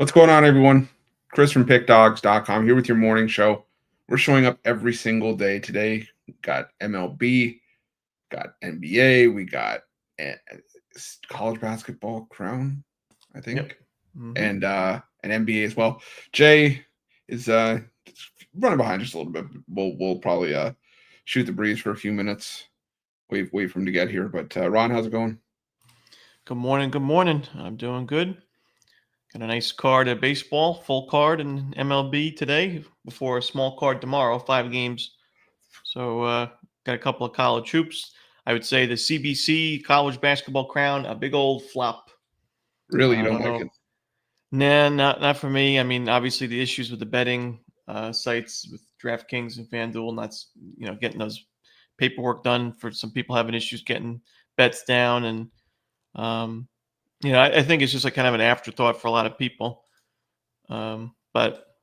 What's going on, everyone? Chris from PickDogs.com here with your morning show. We're showing up every single day today. We got MLB, got NBA, we got college basketball crown, I think, Yep. Mm-hmm. and NBA as well. Jay is running behind just a little bit. We'll probably shoot the breeze for a few minutes. Wait for him to get here. But Ron, how's it going? Good morning. Good morning. I'm doing good. Got a nice card at baseball, full card in MLB today before a small card tomorrow, 5 games. So got a couple of college hoops. I would say the CBC college basketball crown, a big old flop. Really, you I don't don't like know. it? Nah, not for me. I mean, obviously the issues with the betting sites with DraftKings and FanDuel, and that's getting those paperwork done for some people having issues getting bets down, and I think it's just like kind of an afterthought for a lot of people. But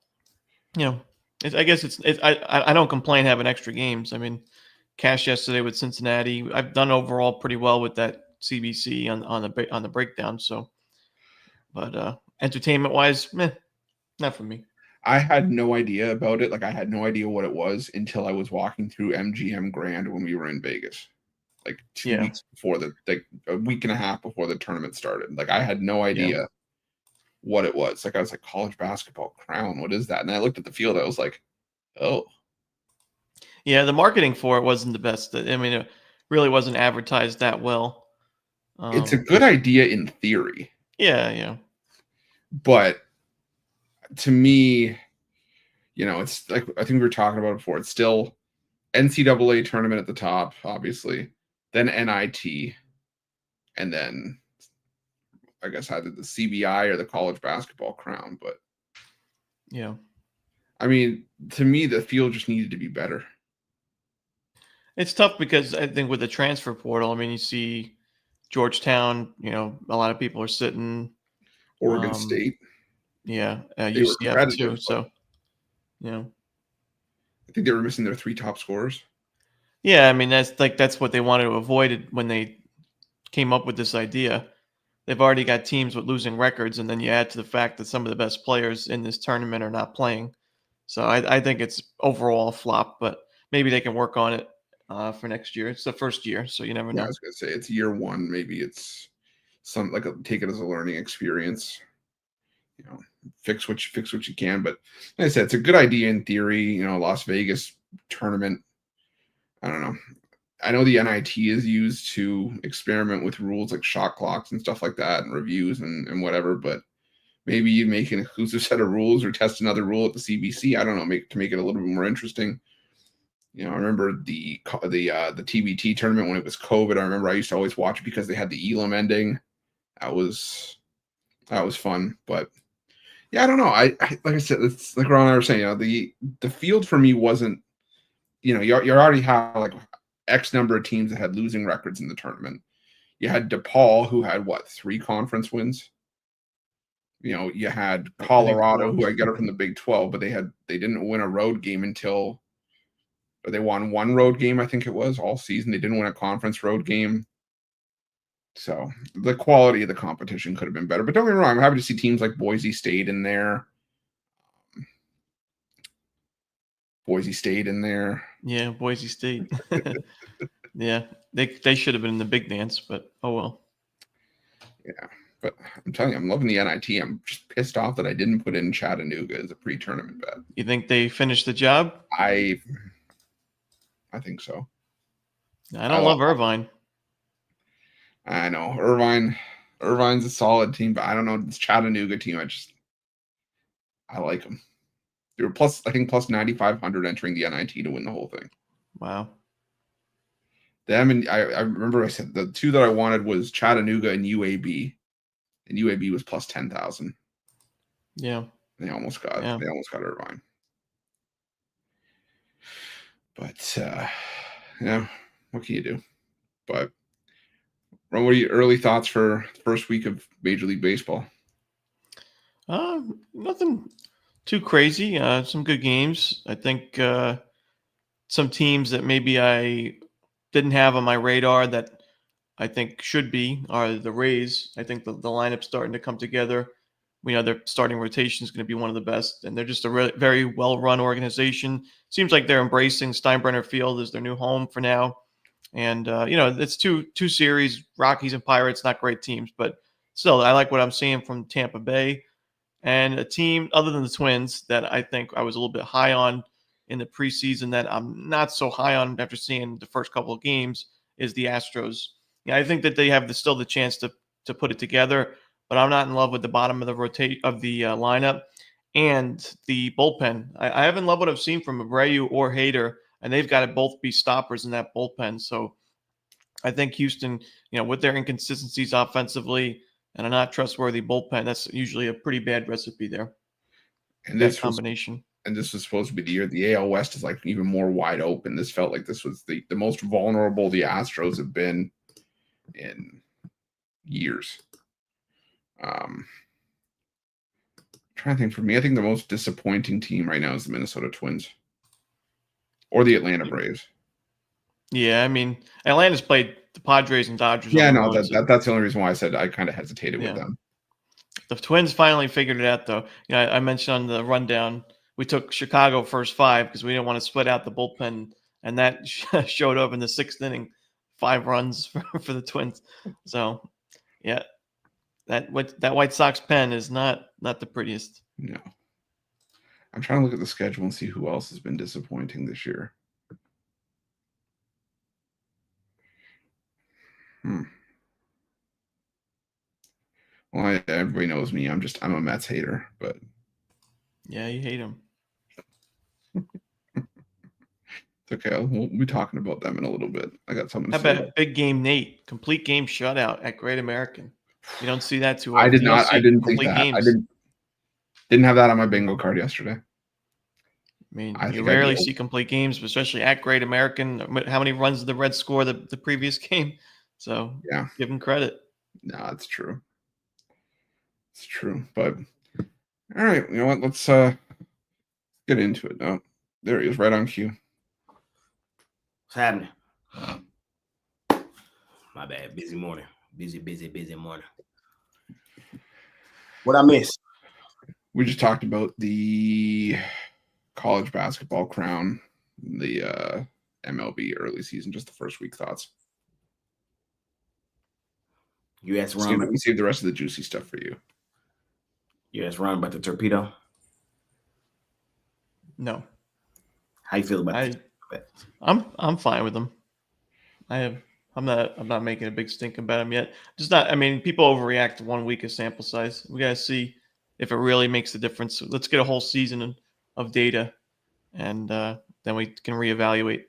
I guess I don't complain having extra games. I mean, cash yesterday with Cincinnati. I've done overall pretty well with that CBC on the breakdown. So, but entertainment wise, not for me. I had no idea about it. Like, I had no idea what it was until I was walking through MGM Grand when we were in Vegas, like 2 weeks before a week and a half before the tournament started. Like, I had no idea what it was. Like, I was like, college basketball crown, what is that? And I looked at the field, I was like, oh. Yeah, the marketing for it wasn't the best. I mean, it really wasn't advertised that well. It's a good idea in theory. Yeah. But to me, it's like, I think we were talking about it before. It's still NCAA tournament at the top, obviously, then NIT, and then I guess either the CBI or the college basketball crown. But yeah, I mean, to me, the field just needed to be better. It's tough because I think with the transfer portal, I mean, you see Georgetown, a lot of people are sitting. Oregon State. Yeah, They were UCF too. competitive, So, I think they were missing their 3 top scorers. Yeah, I mean, that's what they wanted to avoid when they came up with this idea. They've already got teams with losing records, and then you add to the fact that some of the best players in this tournament are not playing. So I think it's overall a flop, but maybe they can work on it for next year. It's the first year, so you never know. Yeah, I was gonna say it's year 1. Maybe it's take it as a learning experience. Fix what you can. But like I said, it's a good idea in theory. Las Vegas tournament. I don't know. I know the NIT is used to experiment with rules like shot clocks and stuff like that, and reviews and whatever. But maybe you make an exclusive set of rules or test another rule at the CBC. I don't know, to make it a little bit more interesting. I remember the TBT tournament when it was COVID. I remember I used to always watch it because they had the Elam ending. That was fun. But yeah, I don't know. I like I said, it's like Ron and I were saying. The field for me wasn't. You already have like X number of teams that had losing records in the tournament. You had DePaul, who had 3 conference wins. You had Colorado, who I got it from the Big 12, but they didn't win a road game until. But they won 1 road game, I think it was, all season. They didn't win a conference road game. So the quality of the competition could have been better. But don't get me wrong, I'm happy to see teams like Boise State in there. Yeah, Boise State. Yeah, they should have been in the big dance, but oh well. Yeah, but I'm telling you, I'm loving the NIT. I'm just pissed off that I didn't put in Chattanooga as a pre-tournament bet. You think they finished the job? I think so. I don't love Irvine. I know Irvine's a solid team, but I don't know this Chattanooga team. I like them. They were plus 9,500 entering the NIT to win the whole thing. Wow. Them, and I remember I said the 2 that I wanted was Chattanooga and UAB, and UAB was plus 10,000. Yeah. They almost got Irvine. But what can you do? But Ron, what are your early thoughts for the first week of Major League Baseball? Nothing too crazy. Some good games. I think some teams that maybe I didn't have on my radar that I think should be are the Rays. I think the lineup's starting to come together. We know their starting rotation is going to be one of the best, and they're just a very well-run organization. Seems like they're embracing Steinbrenner Field as their new home for now. And it's two series, Rockies and Pirates, not great teams, but still, I like what I'm seeing from Tampa Bay. And a team other than the Twins that I think I was a little bit high on in the preseason that I'm not so high on after seeing the first couple of games is the Astros. Yeah, I think that they have still the chance to put it together, but I'm not in love with the bottom of the lineup and the bullpen. I haven't loved what I've seen from Abreu or Hader, and they've got to both be stoppers in that bullpen. So I think Houston, with their inconsistencies offensively and a not trustworthy bullpen, that's usually a pretty bad recipe there. And that combination. This was supposed to be the year. The AL West is like even more wide open. This felt like this was the most vulnerable the Astros have been in years. Trying to think, for me, I think the most disappointing team right now is the Minnesota Twins or the Atlanta Braves. Yeah, I mean, Atlanta's played the Padres and Dodgers. Yeah, no, that's the only reason why I said I kind of hesitated with them. The Twins finally figured it out, though. I mentioned on the rundown, we took Chicago first 5 because we didn't want to split out the bullpen, and that showed up in the 6th inning, 5 runs for the Twins. So, yeah, that White Sox pen is not the prettiest. No. I'm trying to look at the schedule and see who else has been disappointing this year. Well, everybody knows me. I'm a Mets hater, but yeah, you hate them. It's okay. We'll be talking about them in a little bit. I got something. How about Big Game Nate? Complete game shutout at Great American. You don't see that too often. I did not. I didn't think that. Games. I didn't have that on my bingo card yesterday. I mean, you rarely see complete games, especially at Great American. How many runs did the Reds score the previous game? So yeah, give them credit. No, it's true. It's true. But all right, you know what? Let's get into it. Oh, there he is, right on cue. What's happening? My bad. Busy morning. Busy morning. What I missed? We just talked about the college basketball crown, the MLB early season, just the first week thoughts. You asked Ron. Let me save the rest of the juicy stuff for you. You asked Ron about the torpedo? No. How you feel about it? I'm fine with them. I'm not making a big stink about them yet. Just not. I mean, people overreact to 1 week of sample size. We gotta see if it really makes a difference. Let's get a whole season of data, and then we can reevaluate.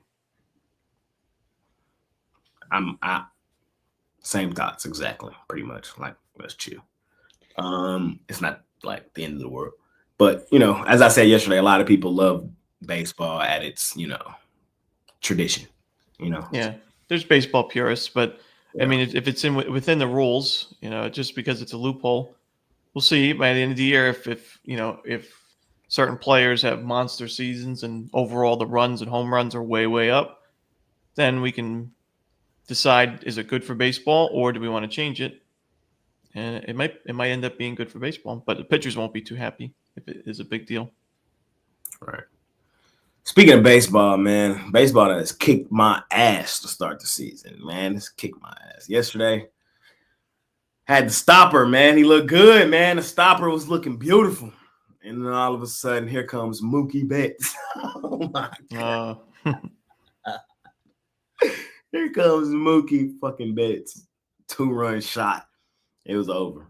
Same thoughts exactly, pretty much. Like, let's chill. It's not like the end of the world, but as I said yesterday, a lot of people love baseball at its tradition. Yeah, there's baseball purists, but yeah. I mean, if it's within the rules, just because it's a loophole, we'll see by the end of the year if certain players have monster seasons and overall the runs and home runs are way up, then we can decide, is it good for baseball or do we want to change it? And it might end up being good for baseball, but the pitchers won't be too happy if it is a big deal. Right. Speaking of baseball, man, baseball has kicked my ass to start the season, man. It's kicked my ass. Yesterday, had the stopper, man. He looked good, man. The stopper was looking beautiful. And then all of a sudden, here comes Mookie Betts. Oh, my God. Here comes Mookie fucking Betts. 2-run shot. It was over.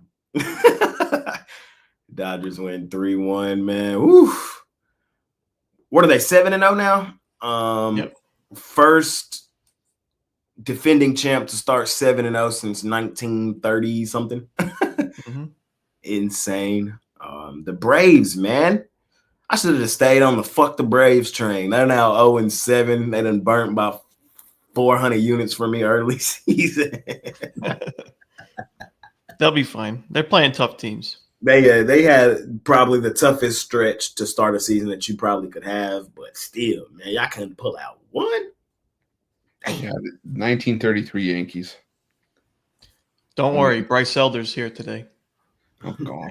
Dodgers win 3-1, man. Woo. What are they, 7-0 now? Yep. First defending champ to start 7-0 since 1930 something. Mm-hmm. Insane. The Braves, man. I should have just stayed on the fuck the Braves train. They're now 0-7. They done burnt about 400 units for me early season. They'll be fine. They're playing tough teams. They had probably the toughest stretch to start a season that you probably could have, but still, man, y'all couldn't pull out one. Damn. Yeah, 1933 Yankees. Don't worry, Bryce Elder's here today. Oh God.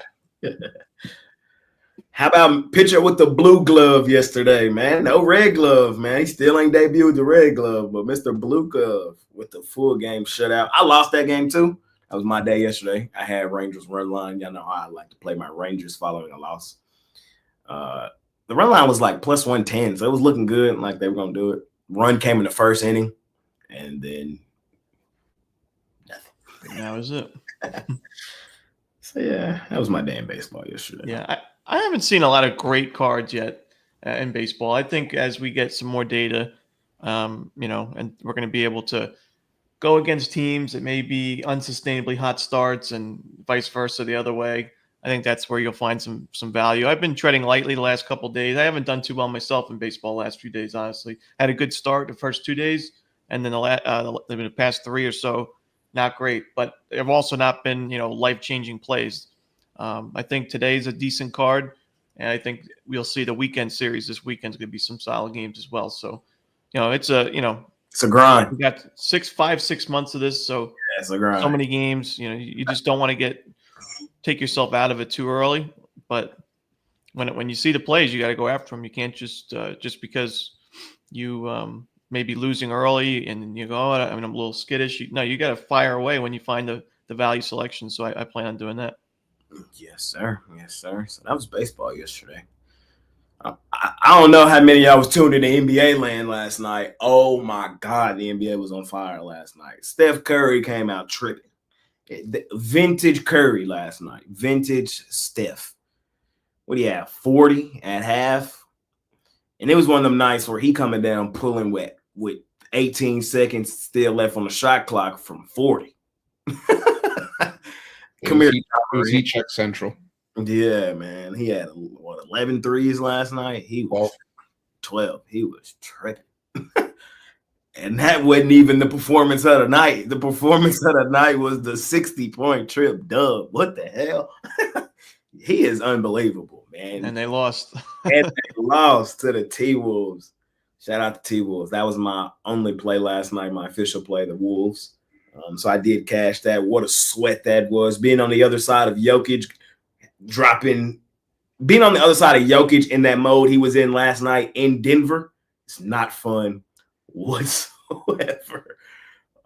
How about pitcher with the blue glove yesterday, man? No red glove, man. He still ain't debuted with the red glove, but Mr. Blue Glove with the full game shutout. I lost that game too. That was my day yesterday. I had Rangers run line. Y'all know how I like to play my Rangers following a loss. The run line was like plus 110, so it was looking good, like they were going to do it. Run came in the first inning, and then nothing. That was it. So, yeah, that was my day in baseball yesterday. Yeah, I haven't seen a lot of great cards yet in baseball. I think as we get some more data, and we're going to be able to go against teams that may be unsustainably hot starts and vice versa the other way. I think that's where you'll find some value. I've been treading lightly the last couple of days. I haven't done too well myself in baseball the last few days, honestly. Had a good start the first 2 days, and then the past 3 or so, not great. But there have also not been, life-changing plays. I think today's a decent card, and I think we'll see the weekend series this weekend's going to be some solid games as well. So, it's a grind. We got 6 months of this, so yeah, it's a grind. So many games. You just don't want to take yourself out of it too early. But when you see the plays, you got to go after them. You can't just because you may be losing early and you go, I'm a little skittish. You got to fire away when you find the value selection. So I plan on doing that. Yes, sir. So that was baseball yesterday. I don't know how many of y'all was tuned in to NBA land last night. Oh, my God. The NBA was on fire last night. Steph Curry came out tripping. Vintage Curry last night. Vintage Steph. What do you have? 40 at half? And it was one of them nights where he coming down pulling with 18 seconds still left on the shot clock from 40. Come here. It was heat check central. Yeah, man. He had 11 threes last night. He was 12. He was tripping. And that wasn't even the performance of the night. The performance of the night was the 60-point trip dub. What the hell? He is unbelievable, man. And they lost. And they lost to the T-Wolves. Shout out to T-Wolves. That was my only play last night, my official play, the Wolves. So I did cash that. What a sweat that was. Being on the other side of Jokic, being on the other side of Jokic in that mode he was in last night in Denver, it's not fun whatsoever.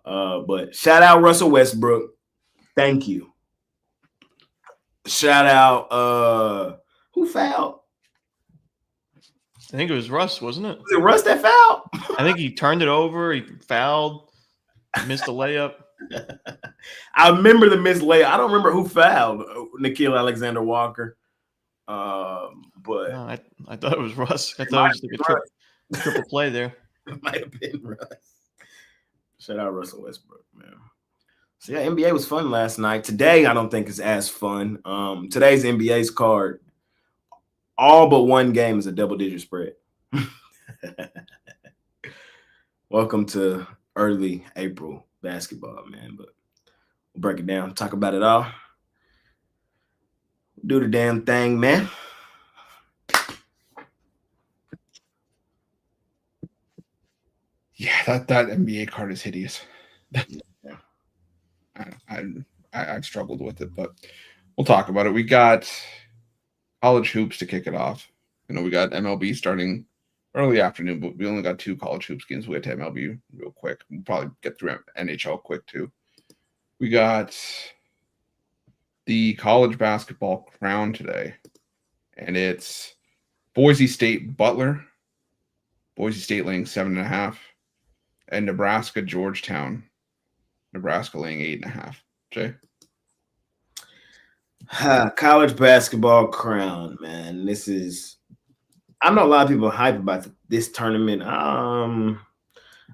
But shout out Russell Westbrook. Thank you. Shout out who fouled? I think it was Russ, wasn't it? Was it Russ that fouled? I think he turned it over. He fouled. Missed a layup. I remember the missed layup. I don't remember who fouled Nickeil Alexander-Walker. But no, I thought it was Russ. I thought it was like a triple play there. It might have been Russ. Shout out Russell Westbrook, man. So yeah, NBA was fun last night. Today, I don't think it's as fun. Today's NBA's card, all but one game is a double-digit spread. Welcome to early April basketball, man. But we'll break it down, talk about it all. Do the damn thing, man. Yeah, that NBA card is hideous. I've struggled with it, but we'll talk about it. We got college hoops to kick it off. We got MLB starting early afternoon, but we only got 2 college hoops games. We had to MLB real quick. We'll probably get through NHL quick too. We got the college basketball crown today, and it's Boise State Butler. Boise State laying 7.5, and Nebraska Georgetown. Nebraska laying 8.5. Jay? College basketball crown, man. I know a lot of people hype about this tournament. I'm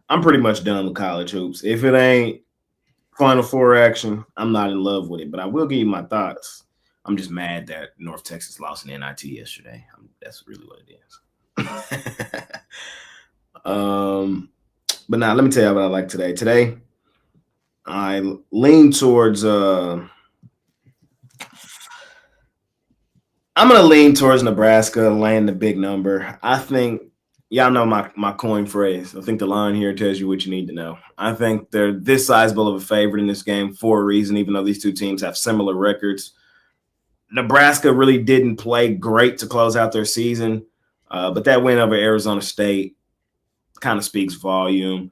pretty much done with college hoops. If it ain't Final Four action, I'm not in love with it. But I will give you my thoughts. I'm just mad that North Texas lost in NIT yesterday. That's really what it is. But now let me tell you what I like today. Today, I lean towards I'm going to lean towards Nebraska, laying the big number. I think, y'all know my coin phrase. I think the line here tells you what you need to know. I think they're this sizable of a favorite in this game for a reason, even though these two teams have similar records. Nebraska really didn't play great to close out their season, but that win over Arizona State kind of speaks volume.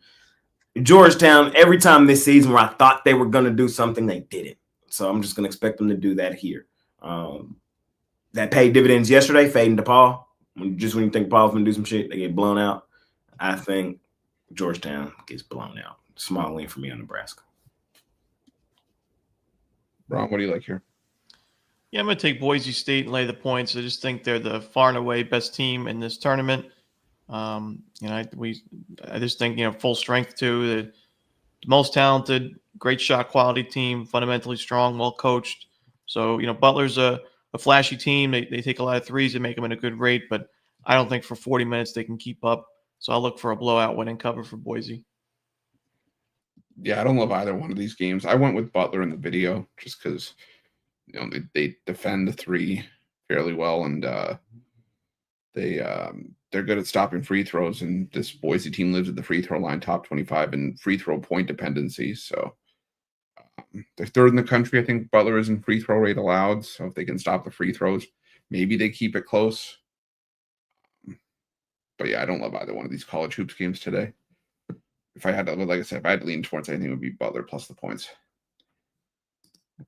Georgetown, every time this season where I thought they were going to do something, they didn't. So I'm just going to expect them to do that here. That paid dividends yesterday, fading to Paul. Just when you think Paul's going to do some shit, they get blown out. I think Georgetown gets blown out. Small win for me on Nebraska. Ron, what do you like here? Yeah, I'm going to take Boise State and lay the points. I just think they're the far and away best team in this tournament. I just think, full strength too. The most talented, great shot quality team, fundamentally strong, well coached. So, Butler's a flashy team. They take a lot of threes and make them at a good rate, but I don't think for 40 minutes they can keep up. So I'll look for a blowout win and cover for Boise. Yeah, I don't love either one of these games. I went with Butler in the video just because they defend the three fairly well, and they're good at stopping free throws. And this Boise team lives at the free throw line, top 25 in free throw point dependency. So they're third in the country. I think Butler is in free throw rate allowed. So if they can stop the free throws, maybe they keep it close. But yeah, I don't love either one of these college hoops games today. If I had to, like I said, if I had to lean towards anything, it would be Butler plus the points.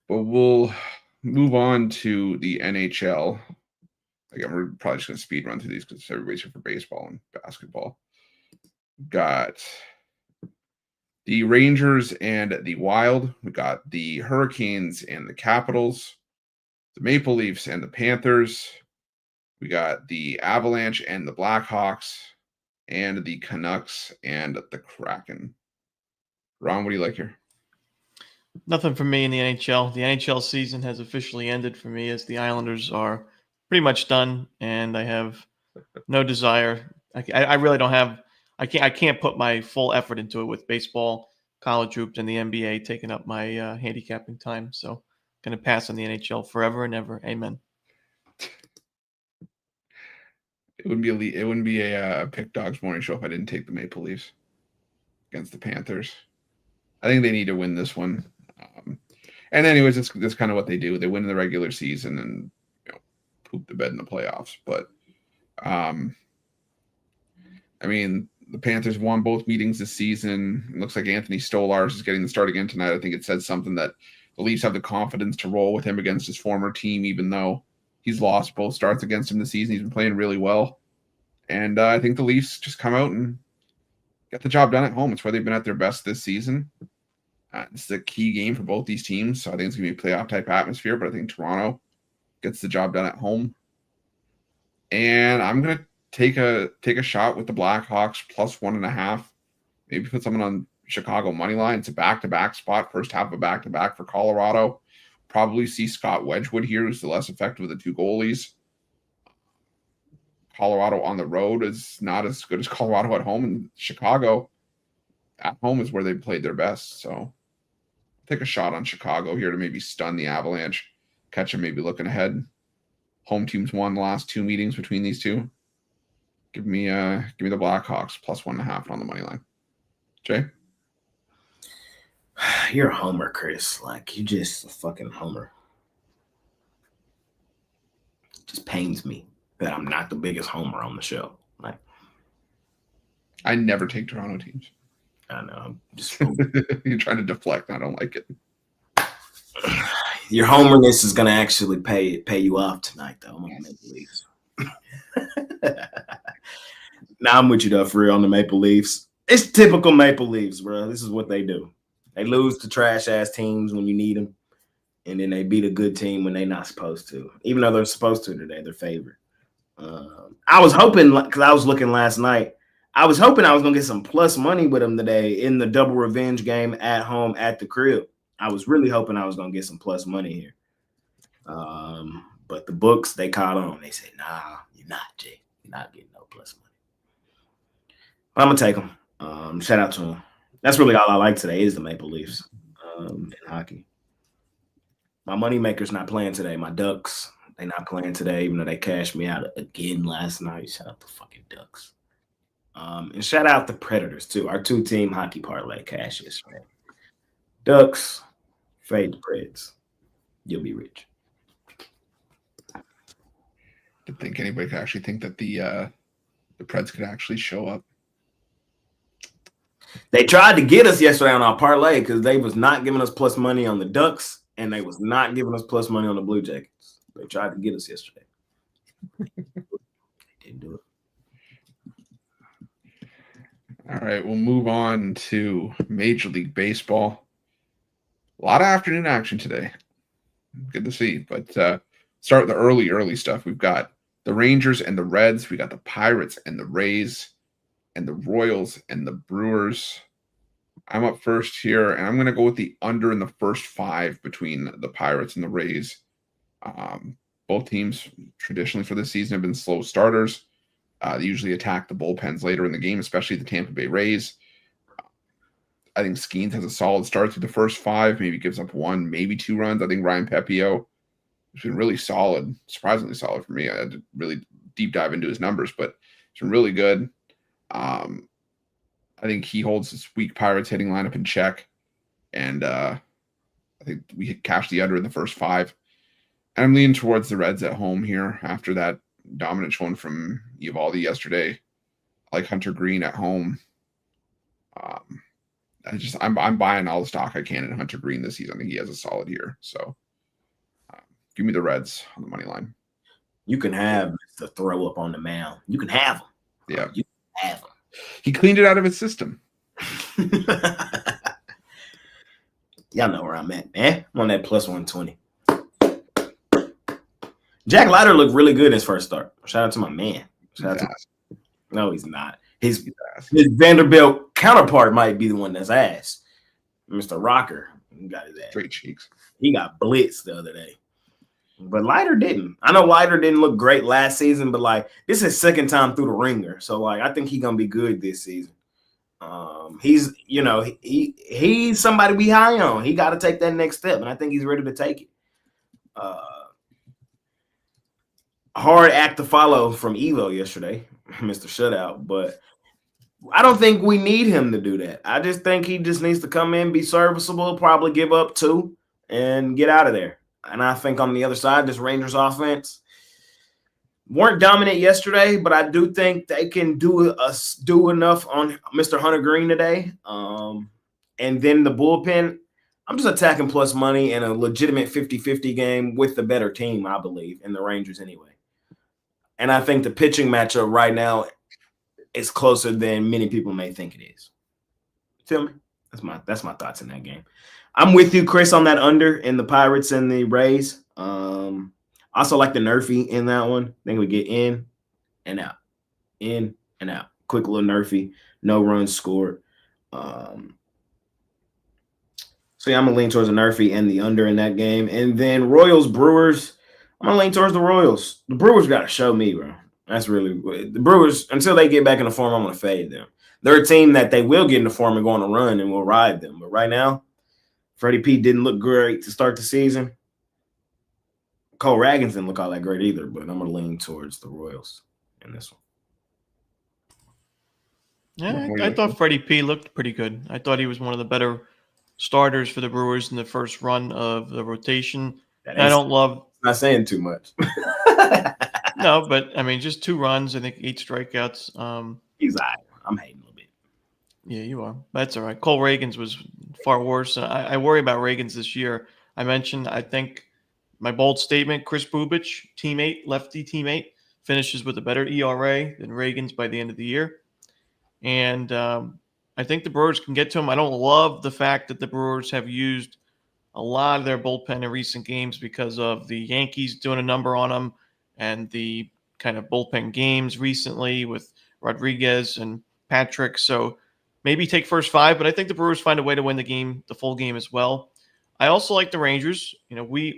But we'll move on to the NHL. Again, we're probably just going to speed run through these because everybody's here for baseball and basketball. Got the Rangers and the Wild. We got the Hurricanes and the Capitals. The Maple Leafs and the Panthers. We got the Avalanche and the Blackhawks. And the Canucks and the Kraken. Ron, what do you like here? Nothing for me in the NHL. The NHL season has officially ended for me as the Islanders are pretty much done, and I have no desire. I really don't have. I can't put my full effort into it with baseball, college hoops, and the NBA taking up my handicapping time. So, I'm going to pass on the NHL forever and ever. Amen. It wouldn't be a Pick Dogs morning show if I didn't take the Maple Leafs against the Panthers. I think they need to win this one. And anyways, that's kind of what they do. They win in the regular season and poop the bed in the playoffs. But the Panthers won both meetings this season. It looks like Anthony Stolarz is getting the start again tonight. I think it said something that the Leafs have the confidence to roll with him against his former team, even though he's lost both starts against him this season. He's been playing really well. And I think the Leafs just come out and get the job done at home. It's where they've been at their best this season. This is a key game for both these teams. So I think it's going to be a playoff-type atmosphere, but I think Toronto gets the job done at home. And I'm going to take a shot with the Blackhawks plus 1.5. Maybe put someone on Chicago money line. It's a back-to-back spot, first half of a back-to-back for Colorado. Probably see Scott Wedgwood here, who's the less effective of the two goalies. Colorado on the road is not as good as Colorado at home, and Chicago at home is where they played their best. So take a shot on Chicago here to maybe stun the Avalanche, catch them maybe looking ahead. Home teams won the last two meetings between these two. Give me the Blackhawks plus 1.5 on the money line. Jay? You're a homer, Chris. Like, you just a fucking homer. It just pains me that I'm not the biggest homer on the show. Like, I never take Toronto teams. I know. I'm just You're trying to deflect. I don't like it. Your homerness is gonna actually pay you off tonight, though. I'm gonna Maple Leafs. Now I'm with you though, for real, on the Maple Leafs. It's typical Maple Leafs, bro. This is what they do. They lose to trash-ass teams when you need them, and then they beat a good team when they're not supposed to. Even though they're supposed to today, they're favored. I was hoping, because I was looking last night, I was hoping I was going to get some plus money with them today in the double revenge game at home at the crib. I was really hoping I was going to get some plus money here. But the books, they caught on. They said, nah, you're not, Jay. You're not getting no plus money. But I'm going to take them. Shout out to them. That's really all I like today is the Maple Leafs in hockey. My moneymaker's not playing today. My Ducks, they're not playing today, even though they cashed me out again last night. Shout out the fucking Ducks. And shout out the Predators, too. Our two-team hockey parlay cash yesterday. Ducks, fade the Preds. You'll be rich. think anybody could actually think that the Preds could actually show up. They tried to get us yesterday on our parlay because they was not giving us plus money on the Ducks and they was not giving us plus money on the Blue Jackets. They tried to get us yesterday. They didn't do it. All right, we'll move on to Major League Baseball. A lot of afternoon action today. Good to see. But start with the early stuff. We've got the Rangers and the Reds. We got the Pirates and the Rays and the Royals and the Brewers. I'm up first here, and I'm going to go with the under in the first 5 between the Pirates and the Rays. Both teams traditionally for this season have been slow starters. They usually attack the bullpens later in the game, especially the Tampa Bay Rays. I think Skeens has a solid start through the first 5, maybe gives up 1, maybe 2 runs. I think Ryan Pepio has been really solid, surprisingly solid for me. I had to really deep dive into his numbers, but it's been really good. I think he holds this weak Pirates hitting lineup in check, and I think we cashed the under in the first 5. And I'm leaning towards the Reds at home here after that dominant showing from Eovaldi yesterday. I like Hunter Green at home. I'm buying all the stock I can in Hunter Green this season. I think he has a solid year. So give me the Reds on the money line. You can have the throw up on the mound. You can have them. Yeah. You can have them. He cleaned it out of his system. Y'all know where I'm at, man. I'm on that plus 120. Jack Leiter looked really good in his first start. Shout out to my man. No, he's not. His Vanderbilt counterpart might be the one that's ass. Mr. Rocker. He got his ass. Straight cheeks. He got blitzed the other day. But Leiter didn't. I know Leiter didn't look great last season, but like this is his second time through the ringer. So like I think he's gonna be good this season. He's he's somebody we high on. He got to take that next step, and I think he's ready to take it. Hard act to follow from Evo yesterday, Mr. Shutout, but I don't think we need him to do that. I just think he just needs to come in, be serviceable, probably give up 2, and get out of there. And I think on the other side, this Rangers offense weren't dominant yesterday, but I do think they can do enough on Mr. Hunter Green today. And then the bullpen, I'm just attacking plus money in a legitimate 50-50 game with the better team, I believe, in the Rangers anyway. And I think the pitching matchup right now is closer than many people may think it is. Feel me? That's my thoughts in that game. I'm with you, Chris, on that under in the Pirates and the Rays. Also like the Nerfy in that one. I think we get in and out. In and out. Quick little Nerfy. No runs scored. So yeah, I'm going to lean towards the Nerfy and the under in that game. And then Royals, Brewers. I'm going to lean towards the Royals. The Brewers got to show me, bro. That's really – the Brewers, until they get back in the form, I'm going to fade them. They're a team that they will get in the form and go on a run, and we'll ride them. But right now, Freddie P didn't look great to start the season. Cole Raggins didn't look all that great either, but I'm going to lean towards the Royals in this one. Yeah, I thought Freddie P looked pretty good. I thought he was one of the better starters for the Brewers in the first run of the rotation. I don't love – not saying too much. No, but I mean, just 2 runs. I think 8 strikeouts. He's all right. I'm hating a little bit. Yeah, you are. That's all right. Cole Reagans was far worse. I worry about Reagans this year. I mentioned, I think my bold statement, Chris Bubich, lefty teammate, finishes with a better ERA than Reagans by the end of the year. And I think the Brewers can get to him. I don't love the fact that the Brewers have used a lot of their bullpen in recent games because of the Yankees doing a number on them and the kind of bullpen games recently with Rodriguez and Patrick. So maybe take first 5, but I think the Brewers find a way to win the game, the full game as well. I also like the Rangers. You know,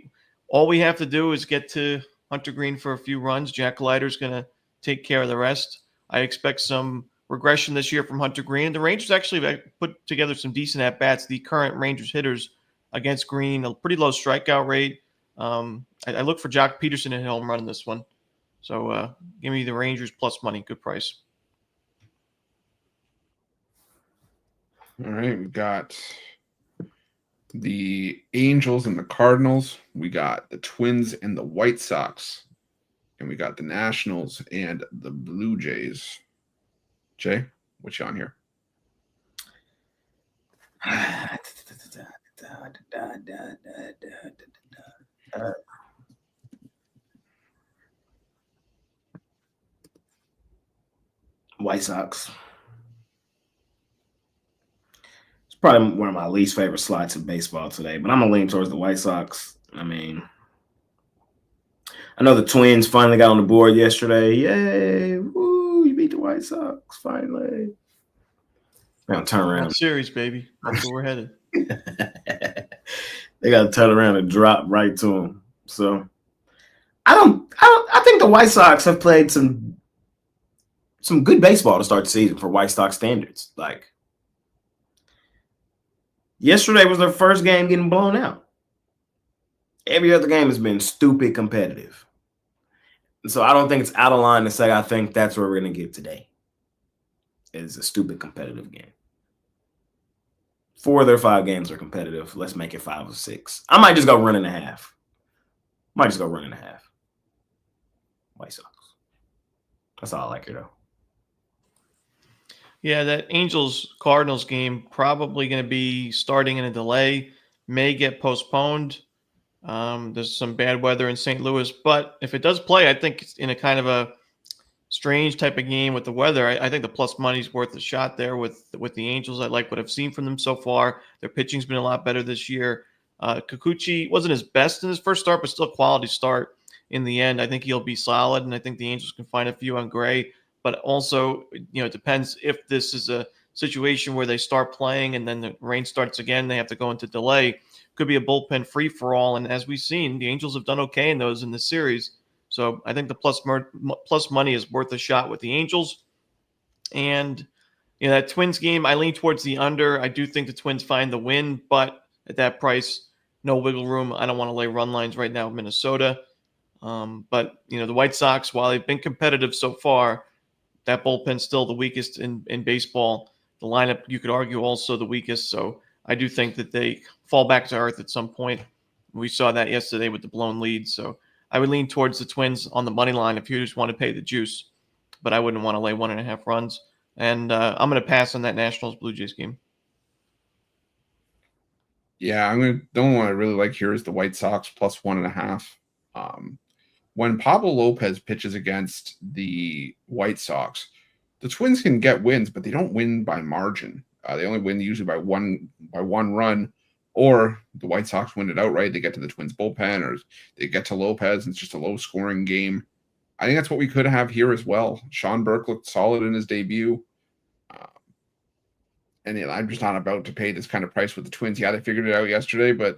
all we have to do is get to Hunter Green for a few runs. Jack Leiter's going to take care of the rest. I expect some regression this year from Hunter Green. The Rangers actually put together some decent at-bats. The current Rangers hitters against Green, a pretty low strikeout rate. I look for Jock Peterson and home run in this one. So give me the Rangers plus money. Good price. All right, we got the Angels and the Cardinals. We got the Twins and the White Sox. And we got the Nationals and the Blue Jays. Jay, what's you on here? White Sox. It's probably one of my least favorite slots in baseball today, but I'm going to lean towards the White Sox. I mean, I know the Twins finally got on the board yesterday. Yay. Woo, you beat the White Sox finally. They're going to turn around. World Series, baby. That's where we're headed. They got to turn around and drop right to them. So I think the White Sox have played some good baseball to start the season for White Sox standards. Like, yesterday was their first game getting blown out. Every other game has been stupid competitive. And so I don't think it's out of line to say I think that's what we're going to get today. It's a stupid competitive game. 4 of their 5 games are competitive. Let's make it 5 or 6. I might just go 1.5. White Sox. That's all I like here, though. Yeah, that Angels-Cardinals game probably going to be starting in a delay, may get postponed. There's some bad weather in St. Louis, but if it does play, I think it's in a kind of a strange type of game with the weather. I think the plus money's worth a shot there with the Angels. I like what I've seen from them so far. Their pitching's been a lot better this year. Kikuchi wasn't his best in his first start, but still a quality start in the end. I think he'll be solid, and I think the Angels can find a few on Gray. But also, it depends if this is a situation where they start playing and then the rain starts again, they have to go into delay. Could be a bullpen free-for-all, and as we've seen, the Angels have done okay in those in the series. So I think the plus money is worth a shot with the Angels. And that Twins game, I lean towards the under. I do think the Twins find the win, but at that price, no wiggle room. I don't want to lay run lines right now with Minnesota. But the White Sox, while they've been competitive so far, that bullpen's still the weakest in baseball. The lineup, you could argue, also the weakest. So I do think that they fall back to earth at some point. We saw that yesterday with the blown lead. So I would lean towards the Twins on the money line if you just want to pay the juice. But I wouldn't want to lay 1.5 runs. And I'm going to pass on that Nationals-Blue Jays game. Yeah, the only one I really like here is the White Sox plus 1.5. When Pablo Lopez pitches against the White Sox, the Twins can get wins, but they don't win by margin. They only win usually by one run, or the White Sox win it outright. They get to the Twins bullpen, or they get to Lopez, and it's just a low-scoring game. I think that's what we could have here as well. Sean Burke looked solid in his debut. And I'm just not about to pay this kind of price with the Twins. Yeah, they figured it out yesterday,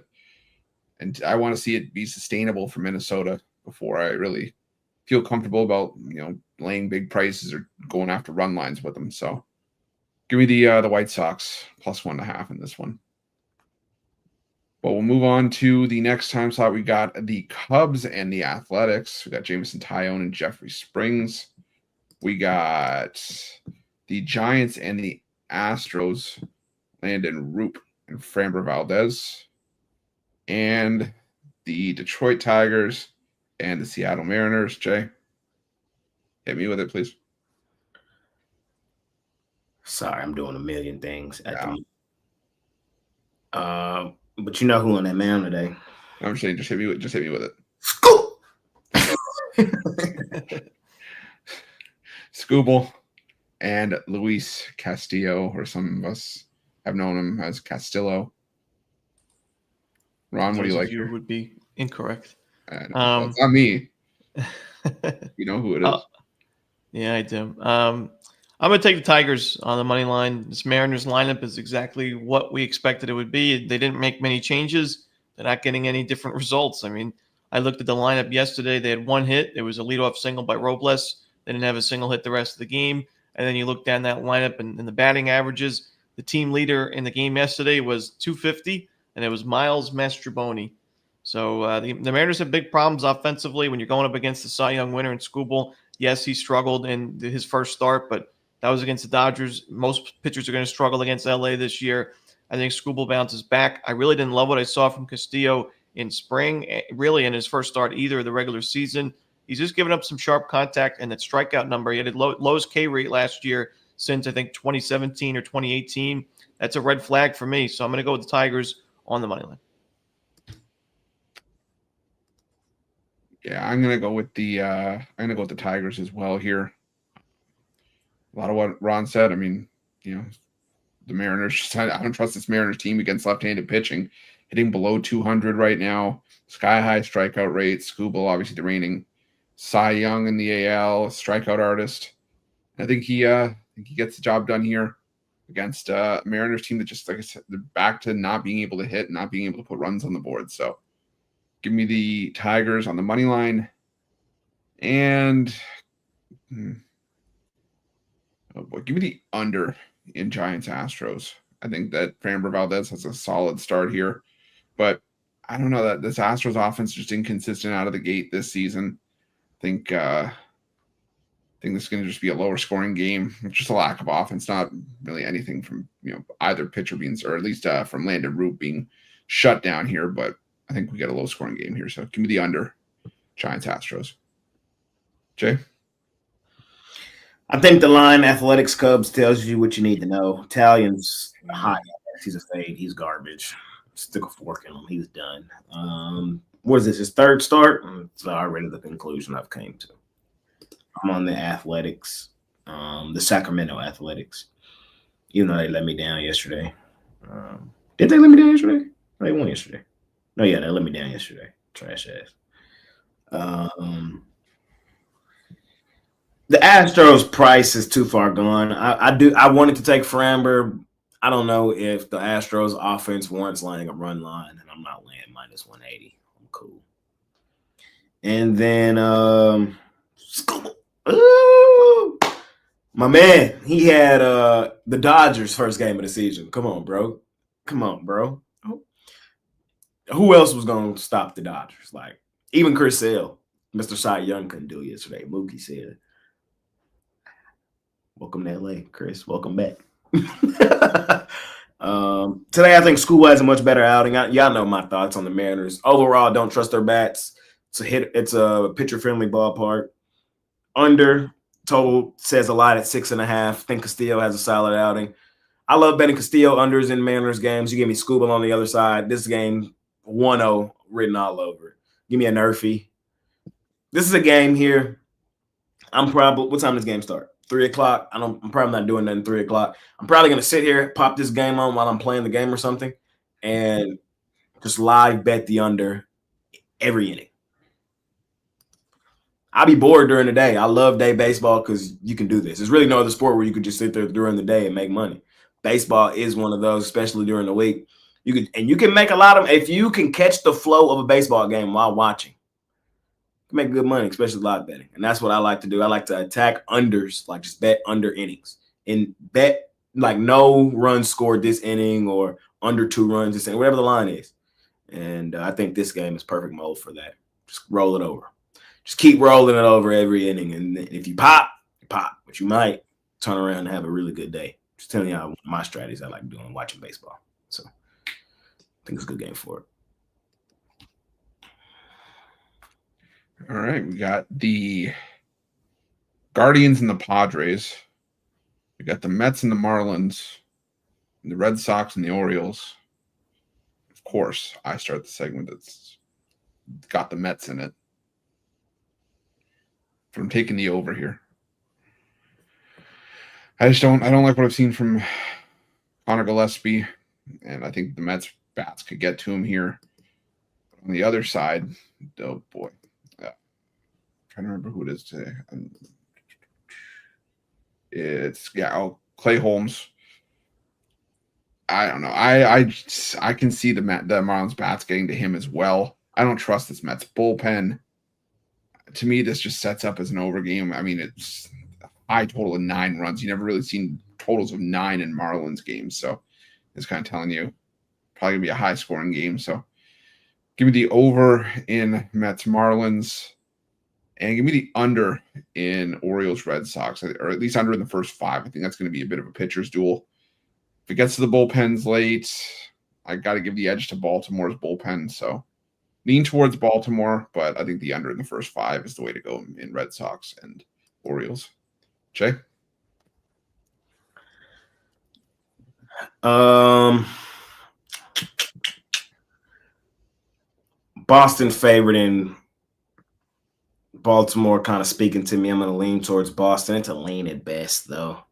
and I want to see it be sustainable for Minnesota before I really feel comfortable about laying big prices or going after run lines with them. So give me the White Sox plus 1.5 in this one. But we'll move on to the next time slot. We got the Cubs and the Athletics. We got Jameson Taillon and Jeffrey Springs. We got the Giants and the Astros, Landon Roop and Framber Valdez. And the Detroit Tigers and the Seattle Mariners. Jay, hit me with it, please. Sorry, I'm doing a million things at the but you know who on that mound today? I'm saying just hit me with it. Scoop! Scooble and Luis Castillo, or some of us have known him as Castillo. Ron, what do you like? You would be incorrect. It's not me. You know who it is. Yeah, I do. I'm going to take the Tigers on the money line. This Mariners lineup is exactly what we expected it would be. They didn't make many changes. They're not getting any different results. I mean, I looked at the lineup yesterday. They had one hit. It was a leadoff single by Robles. They didn't have a single hit the rest of the game. And then you look down that lineup and the batting averages. The team leader in the game yesterday was .250, and it was Miles Mastrobuoni. So the Mariners have big problems offensively when you're going up against the Cy Young winner in Scooble. Yes, he struggled in his first start, but that was against the Dodgers. Most pitchers are going to struggle against LA this year. I think Scooble bounces back. I really didn't love what I saw from Castillo in spring, really in his first start either of the regular season. He's just giving up some sharp contact and that strikeout number. He had a lowest K rate last year since I think 2017 or 2018. That's a red flag for me. So I'm going to go with the Tigers on the money line. Yeah, I'm gonna go with the Tigers as well here. A lot of what Ron said. I mean, the Mariners. I don't trust this Mariners team against left-handed pitching. Hitting below 200 right now. Sky high strikeout rate. Skubal, obviously the reigning Cy Young in the AL, strikeout artist. I think he gets the job done here against a Mariners team that just, like I said, they're back to not being able to hit, not being able to put runs on the board. So give me the Tigers on the money line. And give me the under in Giants Astros. I think that Framber Valdez has a solid start here, but I don't know that this Astros offense is just inconsistent out of the gate this season. I think this is going to just be a lower scoring game. Just a lack of offense, not really anything from either pitcher being, or at least from Landon Root being shut down here. But I think we get a low scoring game here. So give me the under Giants Astros. Jay? I think the line Athletics Cubs tells you what you need to know. Italian's hot. He's a fade. He's garbage. Stick a fork in him. He's done. What is this? His third start? It's already the conclusion I've came to. I'm on the Athletics, the Sacramento Athletics. Even though they let me down yesterday. Did they let me down yesterday? They won yesterday. No, yeah, they let me down yesterday. Trash ass. The Astros price is too far gone. I wanted to take Framber. I don't know if the Astros offense warrants laying a run line, and I'm not laying minus 180. I'm cool. And then my man, he had the Dodgers first game of the season. Come on, bro. Who else was going to stop the Dodgers? Like, even Chris Sale, Mr. Cy Young couldn't do it yesterday. Mookie said, welcome to LA, Chris. Welcome back. Today, I think School has a much better outing. Y'all know my thoughts on the Mariners. Overall, don't trust their bats. It's a pitcher-friendly ballpark. Under total says a lot at 6.5. Think Castillo has a solid outing. I love betting Castillo unders in Mariners games. You give me Scooble on the other side. This game, 1-0 written all over it. Give me a Nerfy. This is a game here. What time does this game start? 3 o'clock. I'm probably not doing nothing 3 o'clock. I'm probably going to sit here, pop this game on while I'm playing the game or something, and just live bet the under every inning. I'll be bored during the day. I love day baseball because you can do this. There's really no other sport where you could just sit there during the day and make money. Baseball is one of those, especially during the week. You can make a lot of, if you can catch the flow of a baseball game while watching, you can make good money, especially live betting. And that's what I like to do. I like to attack unders, like just bet under innings and bet like no runs scored this inning or under 2 runs this inning, whatever the line is. And I think this game is perfect mode for that. Just roll it over. Just keep rolling it over every inning. And if you pop, you pop. But you might turn around and have a really good day. Just telling you how my strategies I like doing watching baseball. So I think it's a good game for it. All right. We got the Guardians and the Padres. We got the Mets and the Marlins, and the Red Sox and the Orioles. Of course, I start the segment that's got the Mets in it. From taking the over here. I don't like what I've seen from Connor Gillespie, and I think the Mets bats could get to him here. On the other side, oh boy, I'm trying to remember who it is today. It's Clay Holmes. I don't know. I can see the Marlins bats getting to him as well. I don't trust this Mets bullpen. To me, this just sets up as an over game. I mean, it's a high total of 9 runs. You never really seen totals of 9 in Marlins games. So it's kind of telling you probably going to be a high scoring game. So give me the over in Mets Marlins and give me the under in Orioles Red Sox, or at least under in the first 5. I think that's going to be a bit of a pitcher's duel. If it gets to the bullpens late, I got to give the edge to Baltimore's bullpen. So lean towards Baltimore, but I think the under in the first 5 is the way to go in Red Sox and Orioles. Jay? Boston favored in Baltimore kind of speaking to me. I'm going to lean towards Boston. It's a lean at best, though.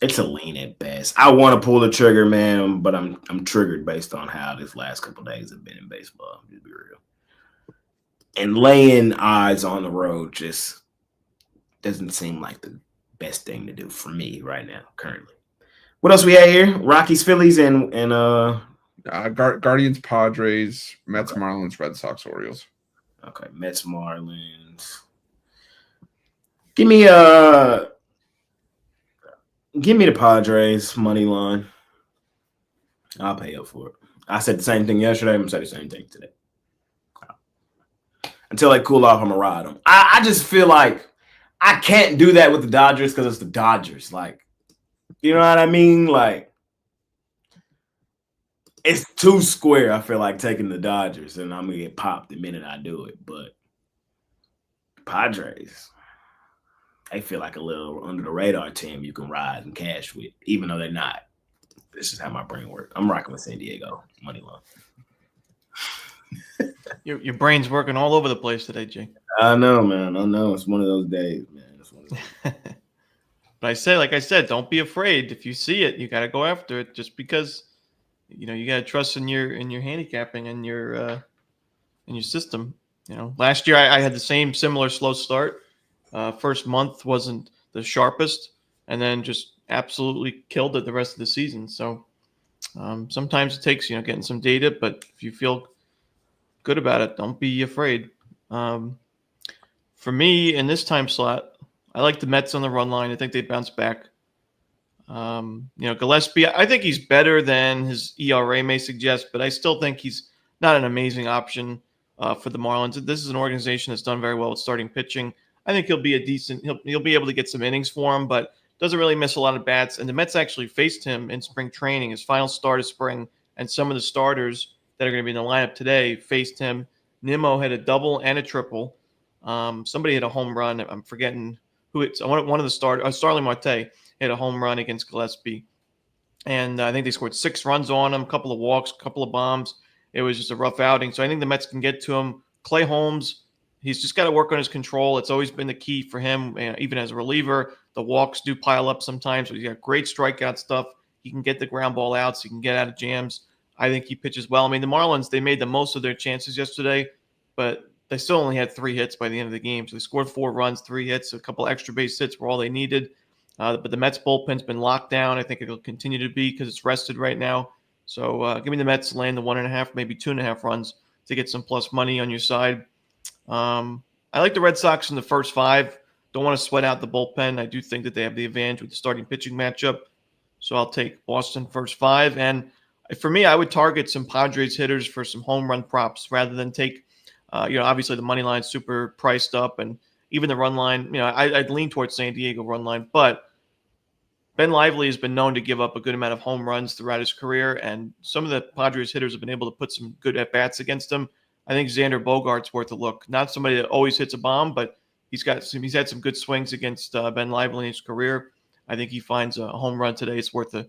It's a lean at best. I want to pull the trigger, man, but I'm triggered based on how this last couple of days have been in baseball. To be real, and laying odds on the road just doesn't seem like the best thing to do for me right now, currently. What else we have here? Rockies, Phillies, and Guardians, Padres, Mets, Marlins, Red Sox, Orioles. Okay, Mets, Marlins. Give me the Padres money line. I'll pay up for it. I said the same thing yesterday. I'm gonna say the same thing today. Until they cool off, I'm gonna ride them. I just feel like I can't do that with the Dodgers because it's the Dodgers. Like, you know what I mean? Like, it's too square. I feel like taking the Dodgers, and I'm gonna get popped the minute I do it. But Padres, they feel like a little under the radar team you can ride and cash with, even though they're not. This is how my brain works. I'm rocking with San Diego money line. Your brain's working all over the place today, Jay. I know, man. I know. It's one of those days, man. It's one of those days. But like I said, don't be afraid. If you see it, you got to go after it. Just because, you got to trust in your handicapping and your system. Last year I had the similar slow start. First month wasn't the sharpest, and then just absolutely killed it the rest of the season. So sometimes it takes getting some data, but if you feel good about it, don't be afraid. For me, in this time slot, I like the Mets on the run line. I think they bounce back. Gillespie, I think he's better than his ERA may suggest, but I still think he's not an amazing option for the Marlins. This is an organization that's done very well with starting pitching. I think he'll be he'll be able to get some innings for him, but doesn't really miss a lot of bats. And the Mets actually faced him in spring training, his final start of spring, and some of the starters that are going to be in the lineup today faced him. Nimmo had a double and a triple. Somebody hit a home run. I'm forgetting who it's. One of the starters, Starling Marte, hit a home run against Gillespie. And I think they scored 6 runs on him, a couple of walks, a couple of bombs. It was just a rough outing. So I think the Mets can get to him. Clay Holmes, he's just got to work on his control. It's always been the key for him, even as a reliever. The walks do pile up sometimes, but he's got great strikeout stuff. He can get the ground ball out, so he can get out of jams. I think he pitches well. I mean, the Marlins, they made the most of their chances yesterday, but they still only had 3 hits by the end of the game. So they scored 4 runs, 3 hits, a couple extra base hits were all they needed. But the Mets bullpen's been locked down. I think it'll continue to be because it's rested right now. So give me the Mets laying the 1.5, maybe 2.5 runs to get some plus money on your side. I like the Red Sox in the first 5. Don't want to sweat out the bullpen. I do think that they have the advantage with the starting pitching matchup. So I'll take Boston first 5. And for me, I would target some Padres hitters for some home run props rather than take, obviously the money line's super priced up, and even the run line, I'd lean towards San Diego run line. But Ben Lively has been known to give up a good amount of home runs throughout his career, and some of the Padres hitters have been able to put some good at-bats against him. I think Xander Bogaerts worth a look. Not somebody that always hits a bomb, but he's had some good swings against Ben Lively in his career. I think he finds a home run today. It's worth the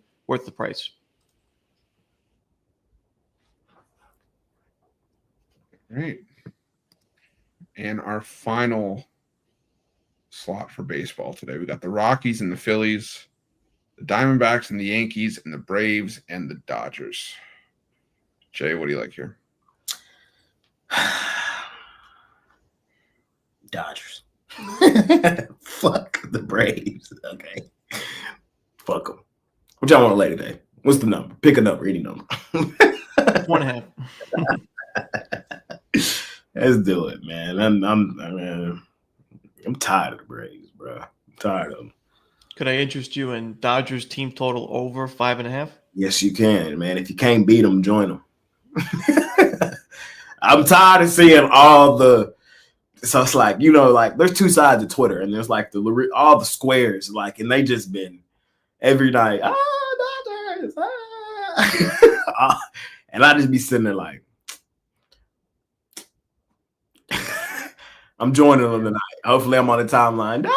price. All right. And our final slot for baseball today, we got the Rockies and the Phillies, the Diamondbacks and the Yankees, and the Braves and the Dodgers. Jay, what do you like here? Dodgers. Fuck the Braves. Okay. Fuck them. What y'all want to lay today? What's the number? Pick a number, any number. 1.5. Let's do it, man. I'm tired of the Braves, bro. I'm tired of them. Could I interest you in Dodgers team total over 5.5? Yes, you can, man. If you can't beat them, join them. I'm tired of seeing all the. So it's like, there's 2 sides of Twitter, and there's like all the squares, and they just been every night. Dodgers. And I just be sitting there like, I'm joining them tonight. Hopefully, I'm on the timeline. Dodgers.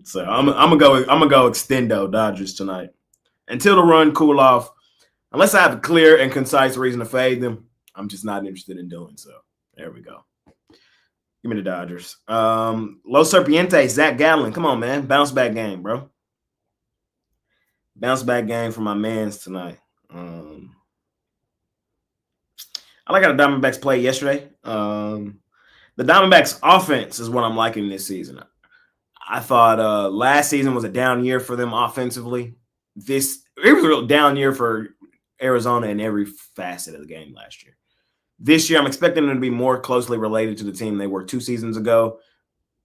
So I'm gonna go extendo Dodgers tonight until the run cool off. Unless I have a clear and concise reason to fade them, I'm just not interested in doing so. There we go. Give me the Dodgers. Los Serpientes, Zach Gallen. Come on, man. Bounce back game, bro. Bounce back game for my mans tonight. I like how the Diamondbacks played yesterday. The Diamondbacks offense is what I'm liking this season. I thought last season was a down year for them offensively. It was a real down year for Arizona in every facet of the game last year. This year, I'm expecting them to be more closely related to the team they were 2 seasons ago.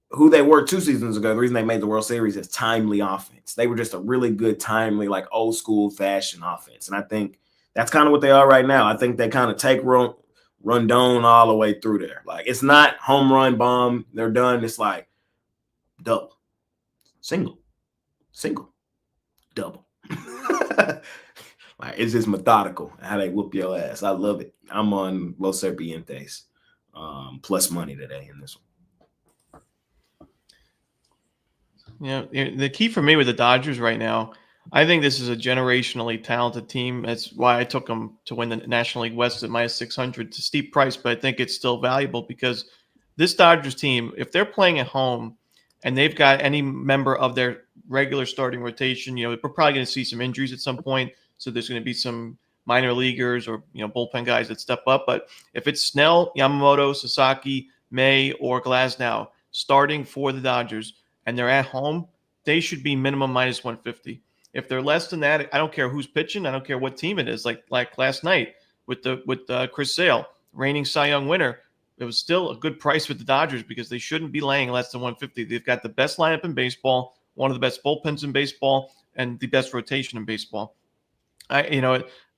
Who they were 2 seasons ago, the reason they made the World Series is timely offense. They were just a really good, timely, like old school fashion offense. And I think that's kind of what they are right now. I think they kind of take Rondon all the way through there. Like, it's not home run, bomb, they're done. It's like double, single, double. Like, it's just methodical how they whoop your ass. I love it. I'm on Los Serpientes plus money today in this one. The key for me with the Dodgers right now, I think this is a generationally talented team. That's why I took them to win the National League West at -600 to steep price, but I think it's still valuable because this Dodgers team, if they're playing at home and they've got any member of their regular starting rotation, we're probably going to see some injuries at some point. So there's going to be some minor leaguers or, bullpen guys that step up. But if it's Snell, Yamamoto, Sasaki, May, or Glasnow starting for the Dodgers, and they're at home, they should be minimum -150. If they're less than that, I don't care who's pitching. I don't care what team it is. Like last night with Chris Sale, reigning Cy Young winner, it was still a good price with the Dodgers because they shouldn't be laying less than 150. They've got the best lineup in baseball, one of the best bullpens in baseball, and the best rotation in baseball.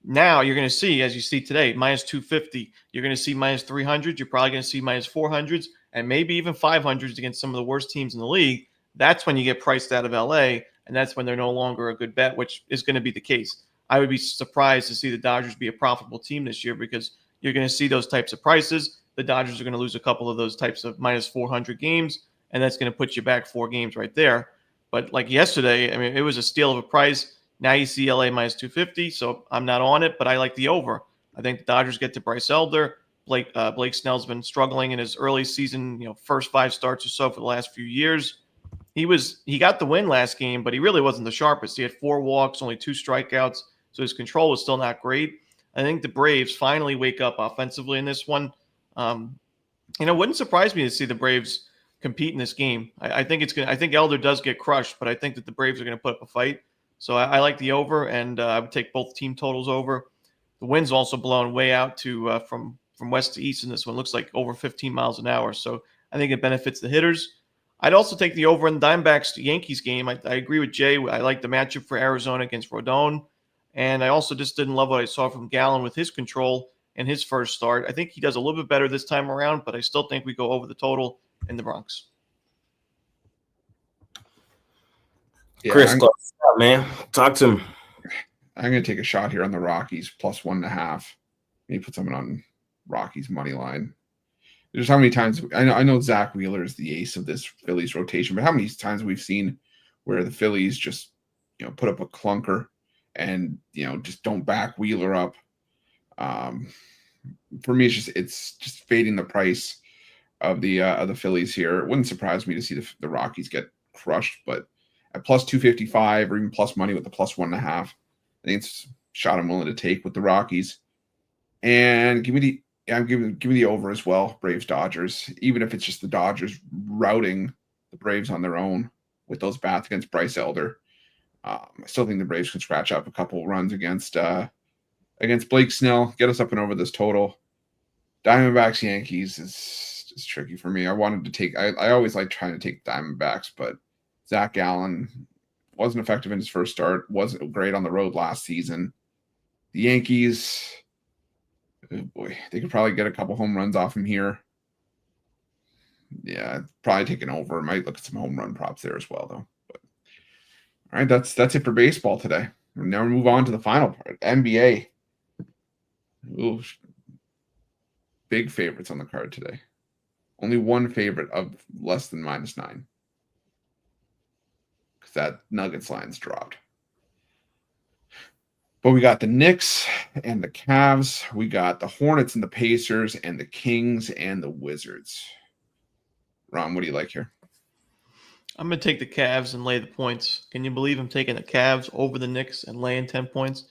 Now you're going to see, as you see today, -250. You're going to see -300. You're probably going to see -400s and maybe even 500s against some of the worst teams in the league. That's when you get priced out of LA, and that's when they're no longer a good bet, which is going to be the case. I would be surprised to see the Dodgers be a profitable team this year because you're going to see those types of prices. The Dodgers are going to lose a couple of those types of -400 games, and that's going to put you back 4 games right there. But like yesterday, I mean, it was a steal of a price. Now you see LA -250, so I'm not on it, but I like the over. I think the Dodgers get to Bryce Elder. Blake Snell's been struggling in his early season, first 5 starts or so for the last few years. He got the win last game, but he really wasn't the sharpest. He had 4 walks, only 2 strikeouts, so his control was still not great. I think the Braves finally wake up offensively in this one. Wouldn't surprise me to see the Braves compete in this game. I think Elder does get crushed, but I think that the Braves are going to put up a fight. So I like the over, and I would take both team totals over. The wind's also blowing way out to from west to east in this one. Looks like over 15 miles an hour. So I think it benefits the hitters. I'd also take the over in the Diamondbacks-Yankees game. I agree with Jay. I like the matchup for Arizona against Rodon. And I also just didn't love what I saw from Gallen with his control in his first start. I think he does a little bit better this time around, but I still think we go over the total in the Bronx. Yeah, Chris, man, talk to him. I'm going to take a shot here on the Rockies +1.5. Maybe put someone on Rockies money line. There's how many times I know Zach Wheeler is the ace of this Phillies rotation, but how many times we've seen where the Phillies just put up a clunker and just don't back Wheeler up. For me, it's just fading the price of the Phillies here. It wouldn't surprise me to see the Rockies get crushed, but at +255 or even plus money with the +1.5, I think it's a shot I'm willing to take with the Rockies. And give me the over as well, Braves Dodgers. Even if it's just the Dodgers routing the Braves on their own with those bats against Bryce Elder. I still think the Braves can scratch up a couple runs against Blake Snell, get us up and over this total. Diamondbacks Yankees is tricky for me. I wanted to take. I always like trying to take Diamondbacks, but Zach Gallen wasn't effective in his first start. Wasn't great on the road last season. The Yankees, oh boy, they could probably get a couple home runs off him here. Yeah, probably take an over. Might look at some home run props there as well, though. But all right, that's it for baseball today. We'll now move on to the final part. NBA. Ooh, big favorites on the card today. Only one favorite of less than -9. Because that Nuggets line's dropped. But we got the Knicks and the Cavs. We got the Hornets and the Pacers and the Kings and the Wizards. Ron, what do you like here? I'm going to take the Cavs and lay the points. Can you believe I'm taking the Cavs over the Knicks and laying 10 points?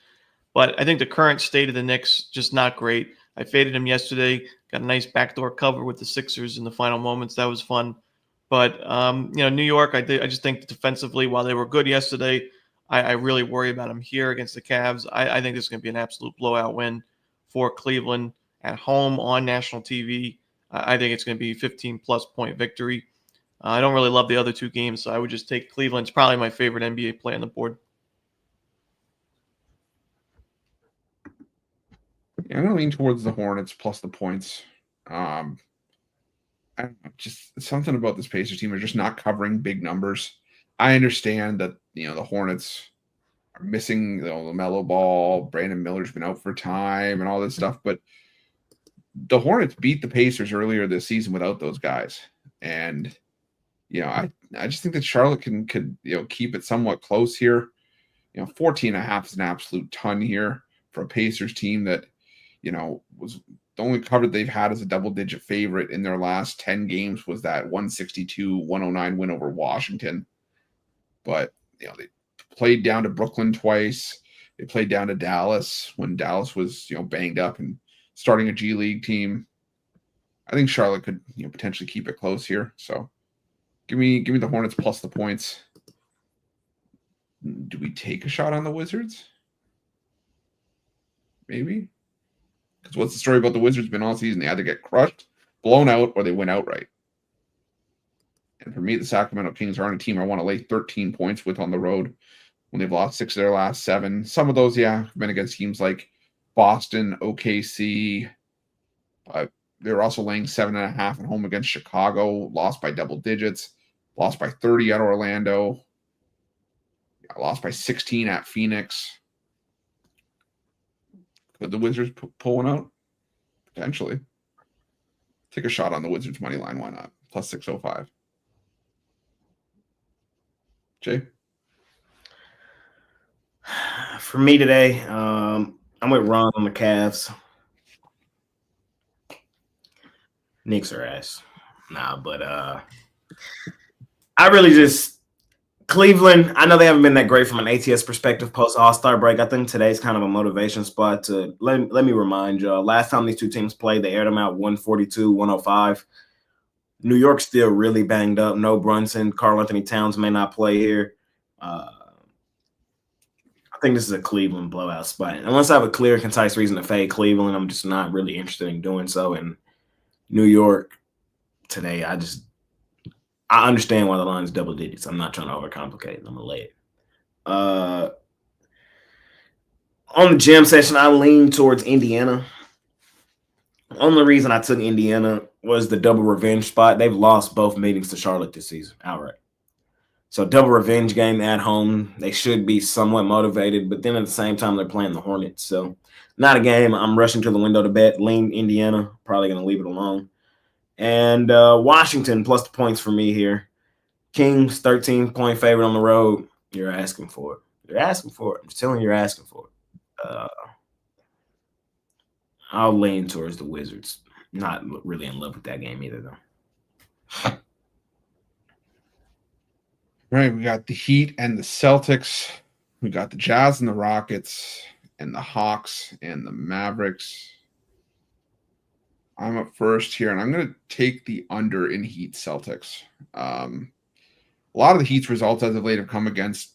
But I think the current state of the Knicks just not great. I faded them yesterday. Got a nice backdoor cover with the Sixers in the final moments. That was fun. But, New York, I just think defensively, while they were good yesterday, I really worry about them here against the Cavs. I think this is going to be an absolute blowout win for Cleveland at home on national TV. I think it's going to be 15-plus point victory. I don't really love the other two games, so I would just take Cleveland. It's probably my favorite NBA play on the board. Yeah, I'm going to lean towards the Hornets plus the points. I don't know, just something about this Pacers team are just not covering big numbers. I understand that, the Hornets are missing the LaMelo Ball. Brandon Miller's been out for time and all this stuff, but the Hornets beat the Pacers earlier this season without those guys. And, I just think that Charlotte could keep it somewhat close here. 14.5 is an absolute ton here for a Pacers team that, was the only cover they've had as a double-digit favorite in their last 10 games was that 162-109 win over Washington. But, they played down to Brooklyn twice. They played down to Dallas when Dallas was, banged up and starting a G League team. I think Charlotte could, potentially keep it close here. So give me the Hornets plus the points. Do we take a shot on the Wizards? Maybe. Because what's the story about the Wizards been all season? They either get crushed, blown out, or they win outright. And for me, the Sacramento Kings aren't a team I want to lay 13 points with on the road when they've lost 6 of their last 7. Some of those, have been against teams like Boston, OKC. They're also laying 7.5 at home against Chicago, lost by double digits, lost by 30 at Orlando, lost by 16 at Phoenix. Could the Wizards pull one out? Potentially. Take a shot on the Wizards money line. Why not? Plus 605. Jay? For me today, I'm with Ron on the Cavs. Knicks are ass. But I really just Cleveland, I know they haven't been that great from an ATS perspective post All-Star break. I think today's kind of a motivation spot to let me remind y'all. Last time these two teams played, they aired them out 142-105. New York's still really banged up. No Brunson. Karl Anthony Towns may not play here. I think this is a Cleveland blowout spot. Unless I have a clear, concise reason to fade Cleveland, I'm just not really interested in doing so. And New York today, I understand why the line is double digits. I'm not trying to overcomplicate it. I'm going to lay it. On the gym session, I lean towards Indiana. The only reason I took Indiana was the double revenge spot. They've lost both meetings to Charlotte this season outright. So double revenge game at home. They should be somewhat motivated, but then at the same time, they're playing the Hornets. So not a game I'm rushing to the window to bet. Lean Indiana. Probably going to leave it alone. And Washington plus the points for me here. Kings, 13-point favorite on the road. You're asking for it. You're asking for it. I'm just telling you, you're asking for it. I'll lean towards the Wizards. Not really in love with that game either, though. Right, we got the Heat and the Celtics. We got the Jazz and the Rockets and the Hawks and the Mavericks. I'm up first here, and I'm going to take the under in Heat Celtics. A lot of the Heat's results as of late have come against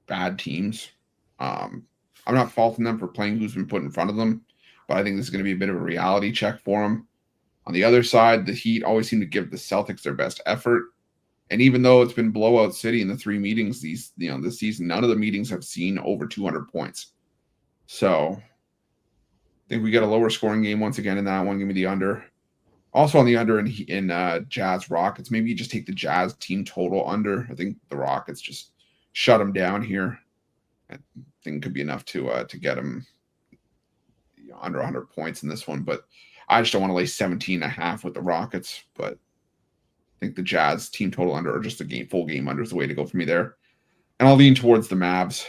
bad teams. I'm not faulting them for playing who's been put in front of them, but I think this is going to be a bit of a reality check for them. On the other side, the Heat always seem to give the Celtics their best effort. And even though it's been blowout city in the 3 meetings this season, none of the meetings have seen over 200 points. So I think we get a lower scoring game once again in that one. Give me the under. Also on the under in Jazz Rockets, maybe you just take the Jazz team total under. I think the Rockets just shut them down here. I think could be enough to get him under 100 points in this one. But I just don't want to lay 17.5 with the Rockets. But I think the Jazz team total under or just a full game under is the way to go for me there. And I'll lean towards the Mavs.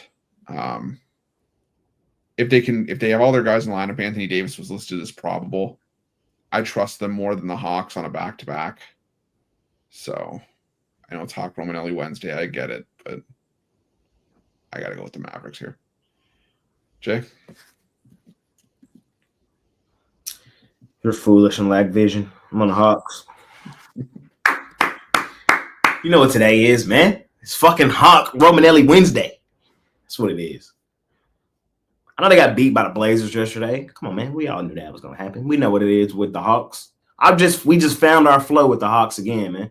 If they have all their guys in the lineup, Anthony Davis was listed as probable. I trust them more than the Hawks on a back-to-back. So I know it's Hawk Romanelli Wednesday. I get it, but I got to go with the Mavericks here. Jay? You're foolish and lack vision. I'm on the Hawks. You know what today is, man? It's fucking Hawk Romanelli Wednesday. That's what it is. I know they got beat by the Blazers yesterday. Come on, man. We all knew that was going to happen. We know what it is with the Hawks. We just found our flow with the Hawks again,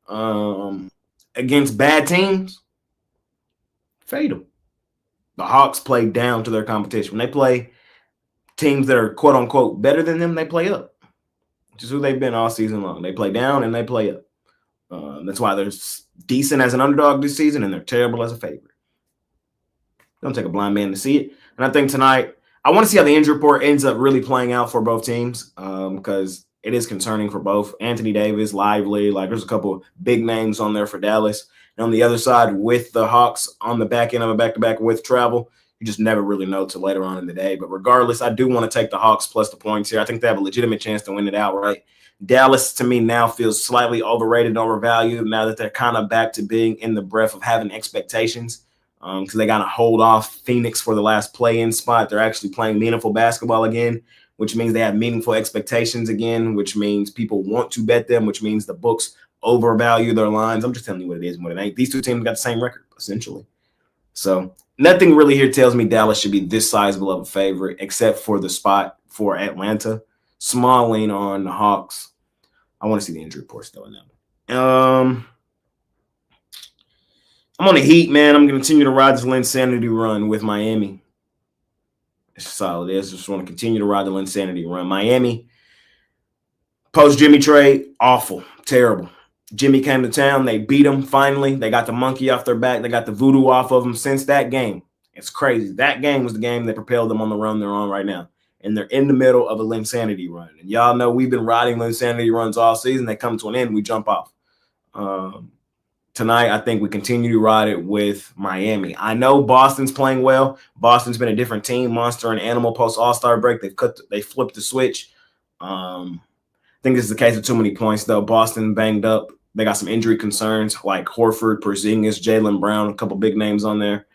man. Against bad teams, fade them. The Hawks play down to their competition. When they play teams that are quote unquote better than them, they play up, which is who they've been all season long. They play down and they play up. That's why they're decent as an underdog this season and they're terrible as a favorite. Don't take a blind man to see it. And I think tonight, I want to see how the injury report ends up really playing out for both teams because it is concerning for both. Anthony Davis, Lively, there's a couple big names on there for Dallas. And on the other side, with the Hawks on the back end of a back-to-back with travel, you just never really know till later on in the day. But regardless, I do want to take the Hawks plus the points here. I think they have a legitimate chance to win it outright. Dallas, to me, now feels slightly overrated and overvalued now that they're kind of back to being in the breath of having expectations. Because they got to hold off Phoenix for the last play-in spot. They're actually playing meaningful basketball again, which means they have meaningful expectations again, which means people want to bet them, which means the books overvalue their lines. I'm just telling you what it is and what it ain't. These two teams got the same record, essentially. So nothing really here tells me Dallas should be this sizable of a favorite, except for the spot for Atlanta. Small lean on the Hawks. I want to see the injury reports, though, in that one. I'm on the Heat, man. I'm going to continue to ride this Linsanity run with Miami. It's solid. I just want to continue to ride the Linsanity run. Miami, post-Jimmy trade, awful, terrible. Jimmy came to town. They beat him finally. They got the monkey off their back. They got the voodoo off of them since that game. It's crazy. That game was the game that propelled them on the run they're on right now. And they're in the middle of a Linsanity run. And y'all know we've been riding Linsanity runs all season. They come to an end, we jump off. Tonight, I think we continue to ride it with Miami. I know Boston's playing well. Boston's been a different team, monster and animal post All-Star break. They flipped the switch. I think this is the case of too many points, though. Boston banged up. They got some injury concerns like Horford, Porzingis, Jaylen Brown, a couple big names on there.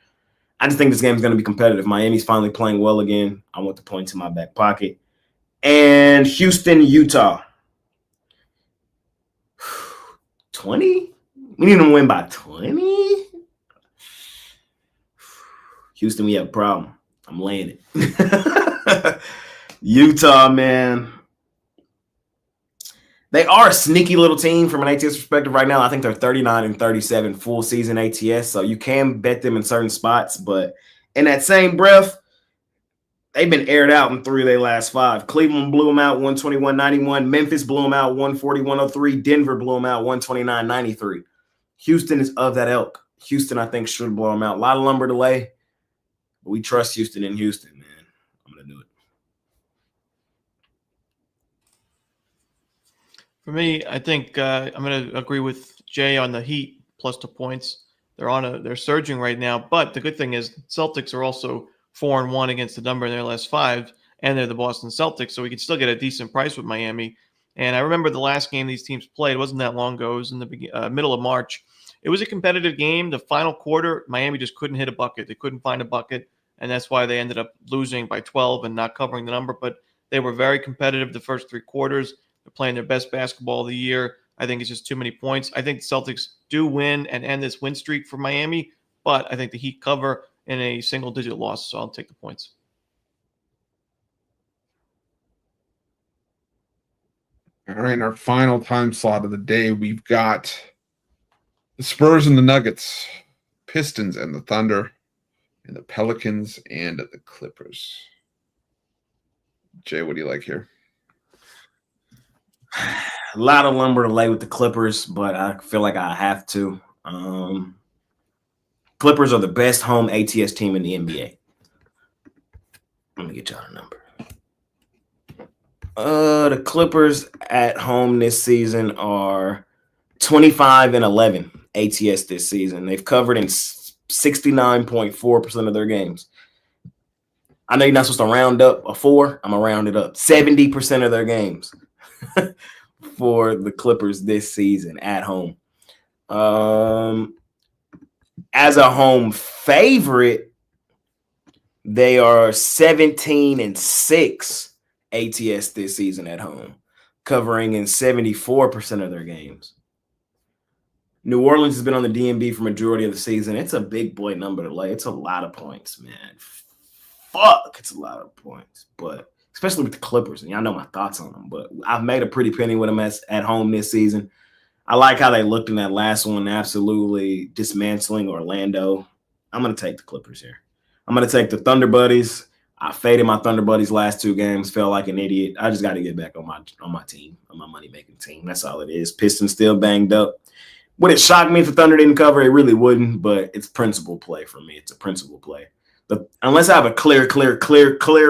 I just think this game is going to be competitive. Miami's finally playing well again. I want the points in my back pocket. And Houston, Utah. 20? We need them to win by 20? Houston, we have a problem. I'm laying it. Utah, man. They are a sneaky little team from an ATS perspective right now. I think they're 39-37 full season ATS, so you can bet them in certain spots. But in that same breath, they've been aired out in 3 of their last 5. Cleveland blew them out 121-91. Memphis blew them out 140-103. Denver blew them out 129-93. Houston is of that ilk. Houston, I think, should blow them out. A lot of lumber to lay, but we trust Houston in Houston, man. I'm going to do it. For me, I think I'm going to agree with Jay on the Heat plus the points. They're surging right now, but the good thing is Celtics are also 4-1 against the number in their last 5, and they're the Boston Celtics, so we can still get a decent price with Miami. And I remember the last game these teams played. It wasn't that long ago. It was in the middle of March. It was a competitive game. The final quarter, Miami just couldn't hit a bucket. They couldn't find a bucket, and that's why they ended up losing by 12 and not covering the number. But they were very competitive the first 3 quarters. They're playing their best basketball of the year. I think it's just too many points. I think the Celtics do win and end this win streak for Miami, but I think the Heat cover in a single-digit loss, so I'll take the points. All right, in our final time slot of the day, we've got the Spurs and the Nuggets, Pistons and the Thunder, and the Pelicans and the Clippers. Jay, what do you like here? A lot of lumber to lay with the Clippers, but I feel like I have to. Clippers are the best home ATS team in the NBA. Let me get y'all a number. The Clippers at home this season are 25-11 ATS this season. They've covered in 69.4% of their games. I know you're not supposed to round up a 4. I'm going to round it up. 70% of their games for the Clippers this season at home. As a home favorite, they are 17-6 ATS this season at home, covering in 74% of their games. New Orleans has been on the DMB for majority of the season. It's a big boy number to lay. It's a lot of points, man. Fuck, it's a lot of points. But especially with the Clippers, and y'all know my thoughts on them. But I've made a pretty penny with them at home this season. I like how they looked in that last one, absolutely dismantling Orlando. I'm going to take the Clippers here. I'm going to take the Thunder Buddies. I faded my Thunder Buddies last 2 games, felt like an idiot. I just got to get back on my team, on my money-making team. That's all it is. Pistons still banged up. Would it shock me if the Thunder didn't cover? It really wouldn't, but it's principal play for me. It's a principal play. Unless I have a clear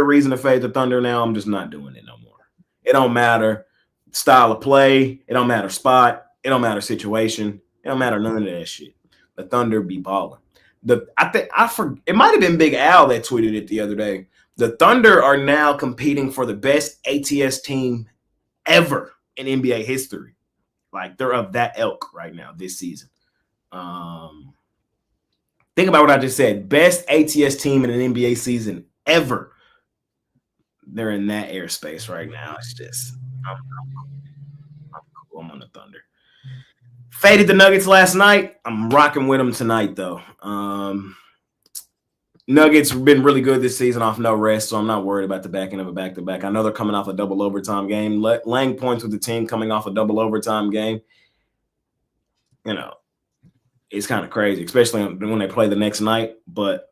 reason to fade the Thunder now, I'm just not doing it no more. It don't matter style of play. It don't matter spot. It don't matter situation. It don't matter none of that shit. The Thunder be balling. It might have been Big Al that tweeted it the other day. The Thunder are now competing for the best ATS team ever in NBA history. Like, they're of that ilk right now this season. Think about what I just said. Best ATS team in an NBA season ever. They're in that airspace right now. It's just, I'm cool. I'm on the Thunder. Faded the Nuggets last night. I'm rocking with them tonight, though. Nuggets have been really good this season off no rest, so I'm not worried about the back end of a back-to-back. I know they're coming off a double overtime game. Laying points with the team coming off a double overtime game. You know, it's kind of crazy, especially when they play the next night. But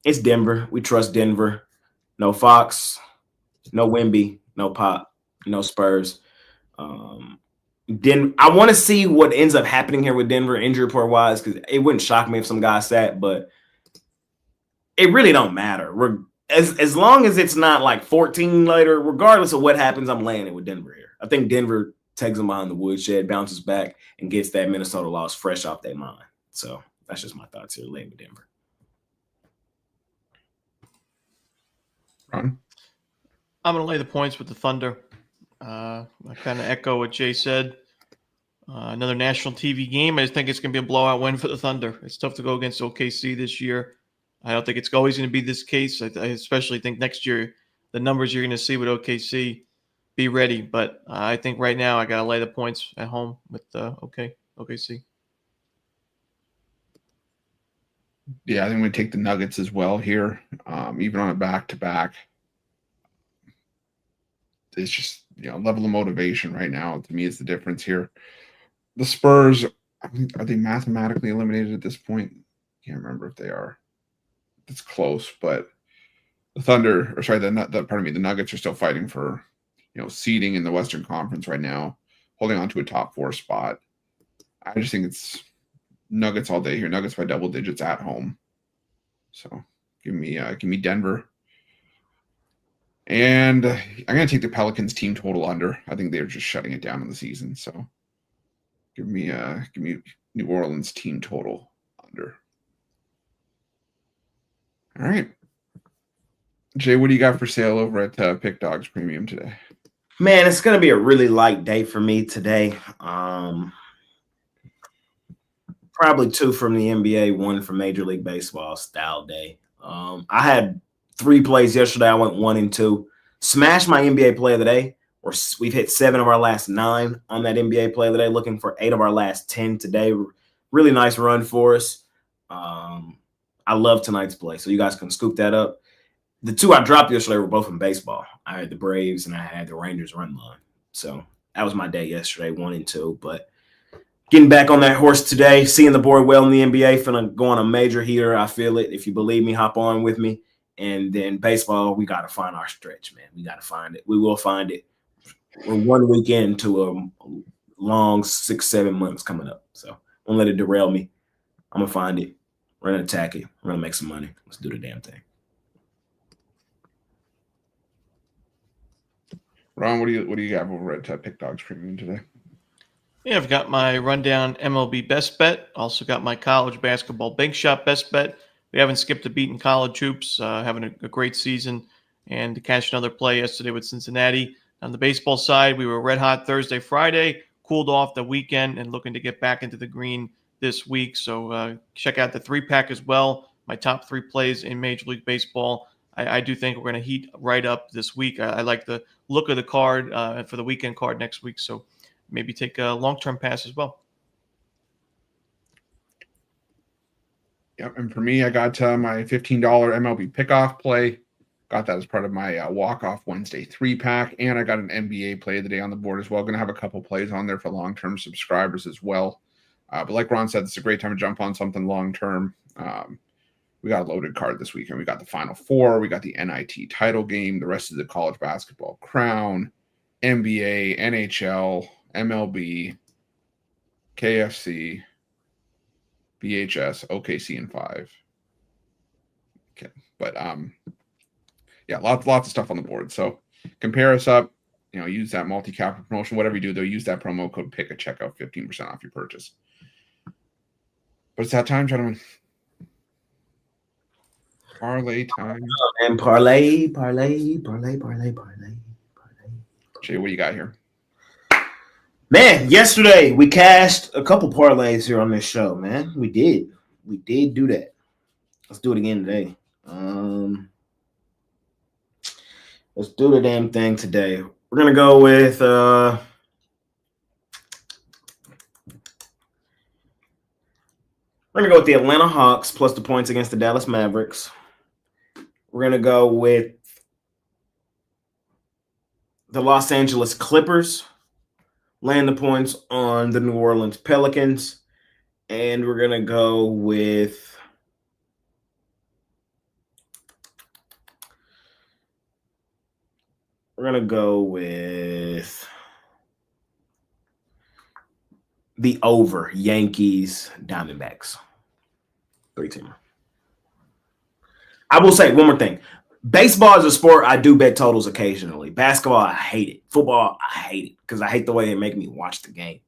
it's Denver. We trust Denver. No Fox, no Wemby, no Pop, no Spurs. I want to see what ends up happening here with Denver injury report-wise, because it wouldn't shock me if some guy sat, but it really don't matter. As long as it's not like 14 later, regardless of what happens, I'm laying it with Denver here. I think Denver takes them behind the woodshed, bounces back, and gets that Minnesota loss fresh off their mind. So that's just my thoughts here. Laying with Denver. Ron? I'm going to lay the points with the Thunder. I kind of echo what Jay said. Another national TV game. I just think it's going to be a blowout win for the Thunder. It's tough to go against OKC this year. I don't think it's always going to be this case. I especially think next year, the numbers you're going to see with OKC, be ready. But I think right now I got to lay the points at home with OKC. Yeah, I think we take the Nuggets as well here, even on a back-to-back. It's just, level of motivation right now, to me, is the difference here. The Spurs, are they mathematically eliminated at this point? Can't remember if they are. It's close, but the Nuggets are still fighting for, seeding in the Western Conference right now, holding on to a top 4 spot. I just think it's Nuggets all day here. Nuggets by double digits at home. So give me Denver. And I'm going to take the Pelicans team total under. I think they're just shutting it down in the season. So give me New Orleans team total under. All right. Jay, what do you got for sale over at Pick Dogs Premium today? Man, it's going to be a really light day for me today. Probably 2 from the NBA, 1 from Major League Baseball style day. I had 3 plays yesterday. I went 1 and 2. Smashed my NBA play of the day. We've hit 7 of our last 9 on that NBA play of the day, looking for 8 of our last 10 today. Really nice run for us. I love tonight's play, so you guys can scoop that up. The 2 I dropped yesterday were both in baseball. I had the Braves and I had the Rangers run line. So that was my day yesterday, 1 and 2. But getting back on that horse today, seeing the board well in the NBA, finna go on a major heater. I feel it. If you believe me, hop on with me. And then baseball, we got to find our stretch, man. We got to find it. We will find it. We're 1 weekend to a long 6-7 months coming up. So don't let it derail me. I'm going to find it. We're going to attack it. We're going to make some money. Let's do the damn thing. Ron, what do you got over at Pick Dogs Premium today? Yeah, I've got my rundown MLB best bet. Also got my college basketball big shot best bet. We haven't skipped a beat in college hoops. Having a great season, and to catch another play yesterday with Cincinnati. On the baseball side, we were red hot Thursday, Friday, cooled off the weekend, and looking to get back into the green this week. So check out the 3-pack as well. My top 3 plays in Major League Baseball. I do think we're going to heat right up this week. I like the look of the card for the weekend card next week. So maybe take a long-term pass as well. Yep, and for me, I got my $15 MLB pickoff play. Got that as part of my walk-off Wednesday 3-pack, and I got an NBA play of the day on the board as well. Going to have a couple plays on there for long-term subscribers as well. But like Ron said, it's a great time to jump on something long-term. We got a loaded card this weekend. We got the Final Four. We got the NIT title game, the rest of the college basketball crown, NBA, NHL, MLB, KFC, BHS, OKC, and 5. Okay, but yeah, lots of stuff on the board. So compare us up. Use that multi-capper promotion. Whatever you do, though, use that promo code PICK at checkout, 15% off your purchase. But it's that time, gentlemen. Parlay time. And parlay. Jay, what do you got here? Man, yesterday we cashed a couple parlays here on this show, man. We did do that. Let's do it again today. Let's do the damn thing today. We're gonna go with the Atlanta Hawks plus the points against the Dallas Mavericks. We're gonna go with the Los Angeles Clippers laying the points on the New Orleans Pelicans, and we're gonna go with the over Yankees Diamondbacks 3-teamer. I will say one more thing. Baseball is a sport I do bet totals occasionally. Basketball, I hate it. Football, I hate it because I hate the way they make me watch the game.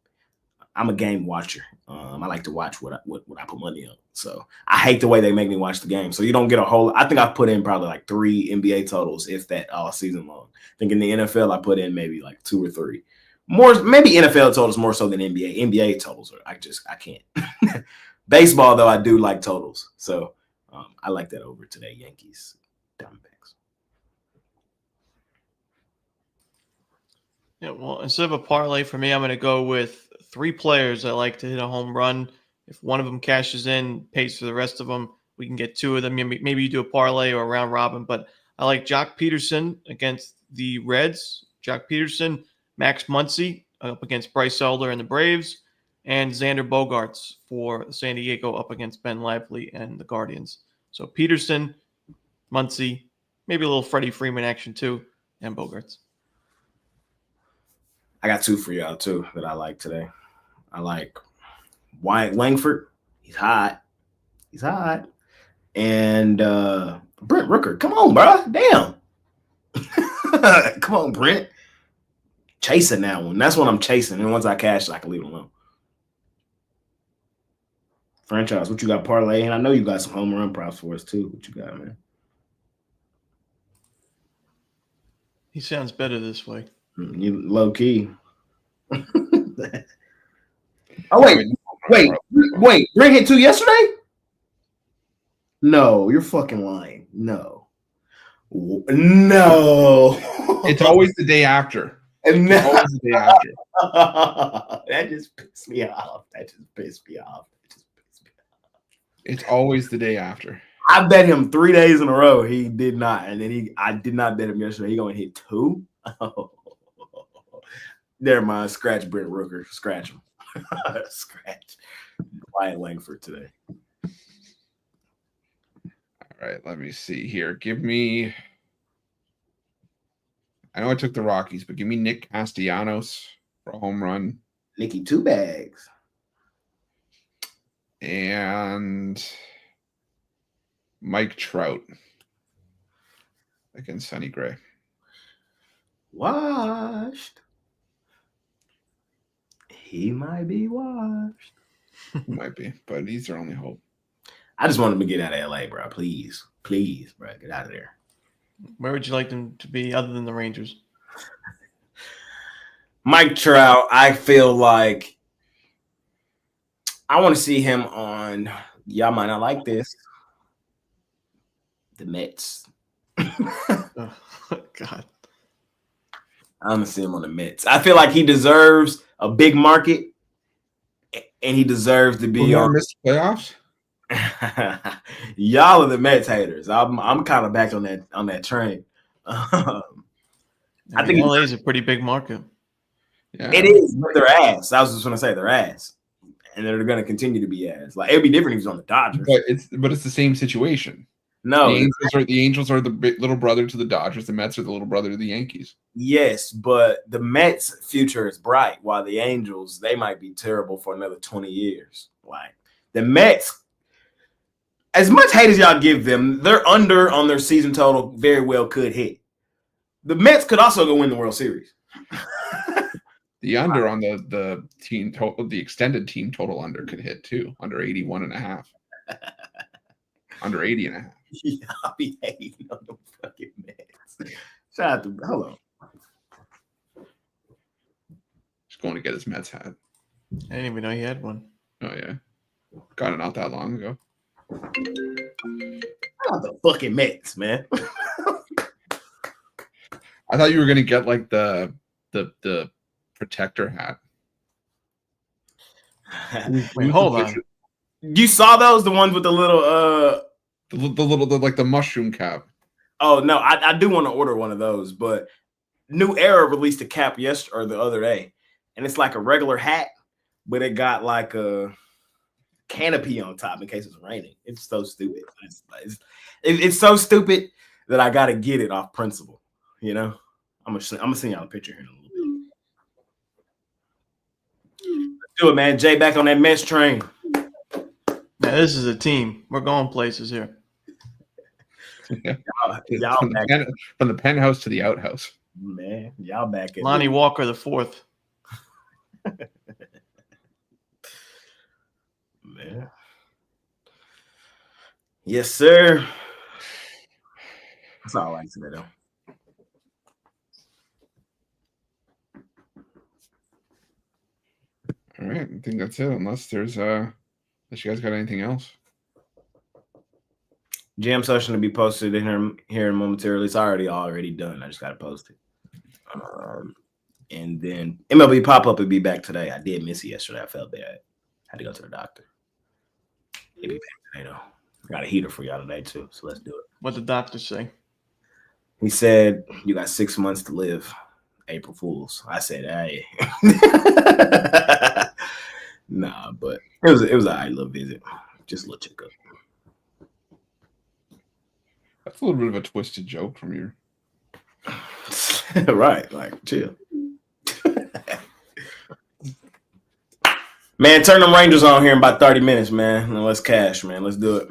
I'm a game watcher. I like to watch what I put money on. So I hate the way they make me watch the game. So you don't get a whole. I think I've put in probably like 3 NBA totals, if that, all season long. I think in the NFL I put in maybe like 2 or 3. More, maybe NFL totals more so than NBA. NBA totals are I can't. Baseball though, I do like totals. So I like that over today. Yankees, Diamondbacks. Yeah, well, instead of a parlay for me, I'm going to go with 3 players I like to hit a home run. If one of them cashes in, pays for the rest of them, we can get 2 of them. Maybe you do a parlay or a round robin, but I like Jock Peterson against the Reds. Jock Peterson, Max Muncy up against Bryce Elder and the Braves, and Xander Bogaerts for San Diego up against Ben Lively and the Guardians. So Peterson, Muncy, maybe a little Freddie Freeman action too, and Bogaerts. I got 2 for y'all too that I like today. I like Wyatt Langford. He's hot. And Brent Rooker. Come on, bro. Damn. Come on, Brent. Chasing that one. That's what I'm chasing. And once I cash it, I can leave it alone. Franchise, what you got parlay? And I know you got some home run props for us too. What you got, man? He sounds better this way. You low key. Oh wait! Brent hit 2 yesterday? No, you're fucking lying. No. It's always the day after. No. It's always the day after. That just pissed me off. It's always the day after. I bet him 3 days in a row. He did not, and then I did not bet him yesterday. He gonna hit 2. Oh. Never mind. Scratch Brent Rooker. Scratch him. Scratch Wyatt Langford today. All right, let me see here. Give me. I know I took the Rockies, but give me Nick Castellanos for a home run. Nicky 2 bags. And Mike Trout against Sonny Gray. Washed. He might be washed. Might be, but he's their only hope. I just want him to get out of LA, bro. Please, bro, get out of there. Where would you like them to be other than the Rangers? Mike Trout, I feel like I want to see him on. Y'all might not like this. The Mets. Oh, God. I'm gonna see him on the Mets. I feel like he deserves a big market, and he deserves to be on the playoffs. Y'all are the Mets haters. I'm kind of back on that train. I think LA is a pretty big market. Yeah. It is, but they're ass. I was just gonna say they're ass, and they're gonna continue to be ass. Like it'd be different if he was on the Dodgers. But it's the same situation. No, the Angels are the little brother to the Dodgers. The Mets are the little brother to the Yankees. Yes, but the Mets' future is bright, while the Angels, they might be terrible for another 20 years. Like the Mets, as much hate as y'all give them, they're under on their season total. Very well could hit. The Mets could also go win the World Series. The under on the team total, the extended team total under could hit too, under 81.5. Under 80.5. Yeah, I'll be hating on the fucking Mets. Shout out to hold on. Just going to get his Mets hat. I didn't even know he had one. Oh yeah, got it not that long ago. Not the fucking Mets, man. I thought you were gonna get like the protector hat. Wait, hold on. You saw those? The ones with the little the mushroom cap. Oh no, I do want to order one of those, but New Era released a cap yesterday or the other day, and it's like a regular hat, but it got like a canopy on top in case it's raining. It's so stupid. It's so stupid that I gotta get it off principle. You know, I'm gonna send y'all a picture here in a little bit. Let's do it, man. Jay back on that Mets train. Now, this is a team. We're going places here. Yeah. Y'all from the penthouse to the outhouse. Man, y'all back at Lonnie Walker the fourth. Man. Yes, sir. That's all I like today, though. All right, I think that's it. Unless there's unless you guys got anything else. Jam session to be posted in here momentarily. It's already done. I just got to post it. And then MLB pop-up would be back today. I did miss it yesterday. I felt bad. Had to go to the doctor. It'll be back today, though. Got a heater for y'all today, too. So let's do it. What'd the doctor say? He said, you got 6 months to live. April Fools. I said, hey. Nah, but it was an all right little visit. Just a little checkup. That's a little bit of a twisted joke from your right, like chill. Man, turn them Rangers on here in about 30 minutes, man. And let's cash, man. Let's do it.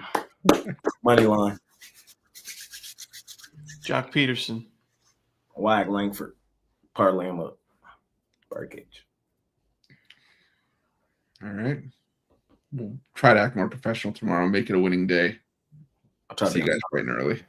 Money line. Jock Peterson. Wag Langford. Parlay him up. Birdcage. All right. We'll try to act more professional tomorrow. Make it a winning day. I'll try to see you guys bright and early.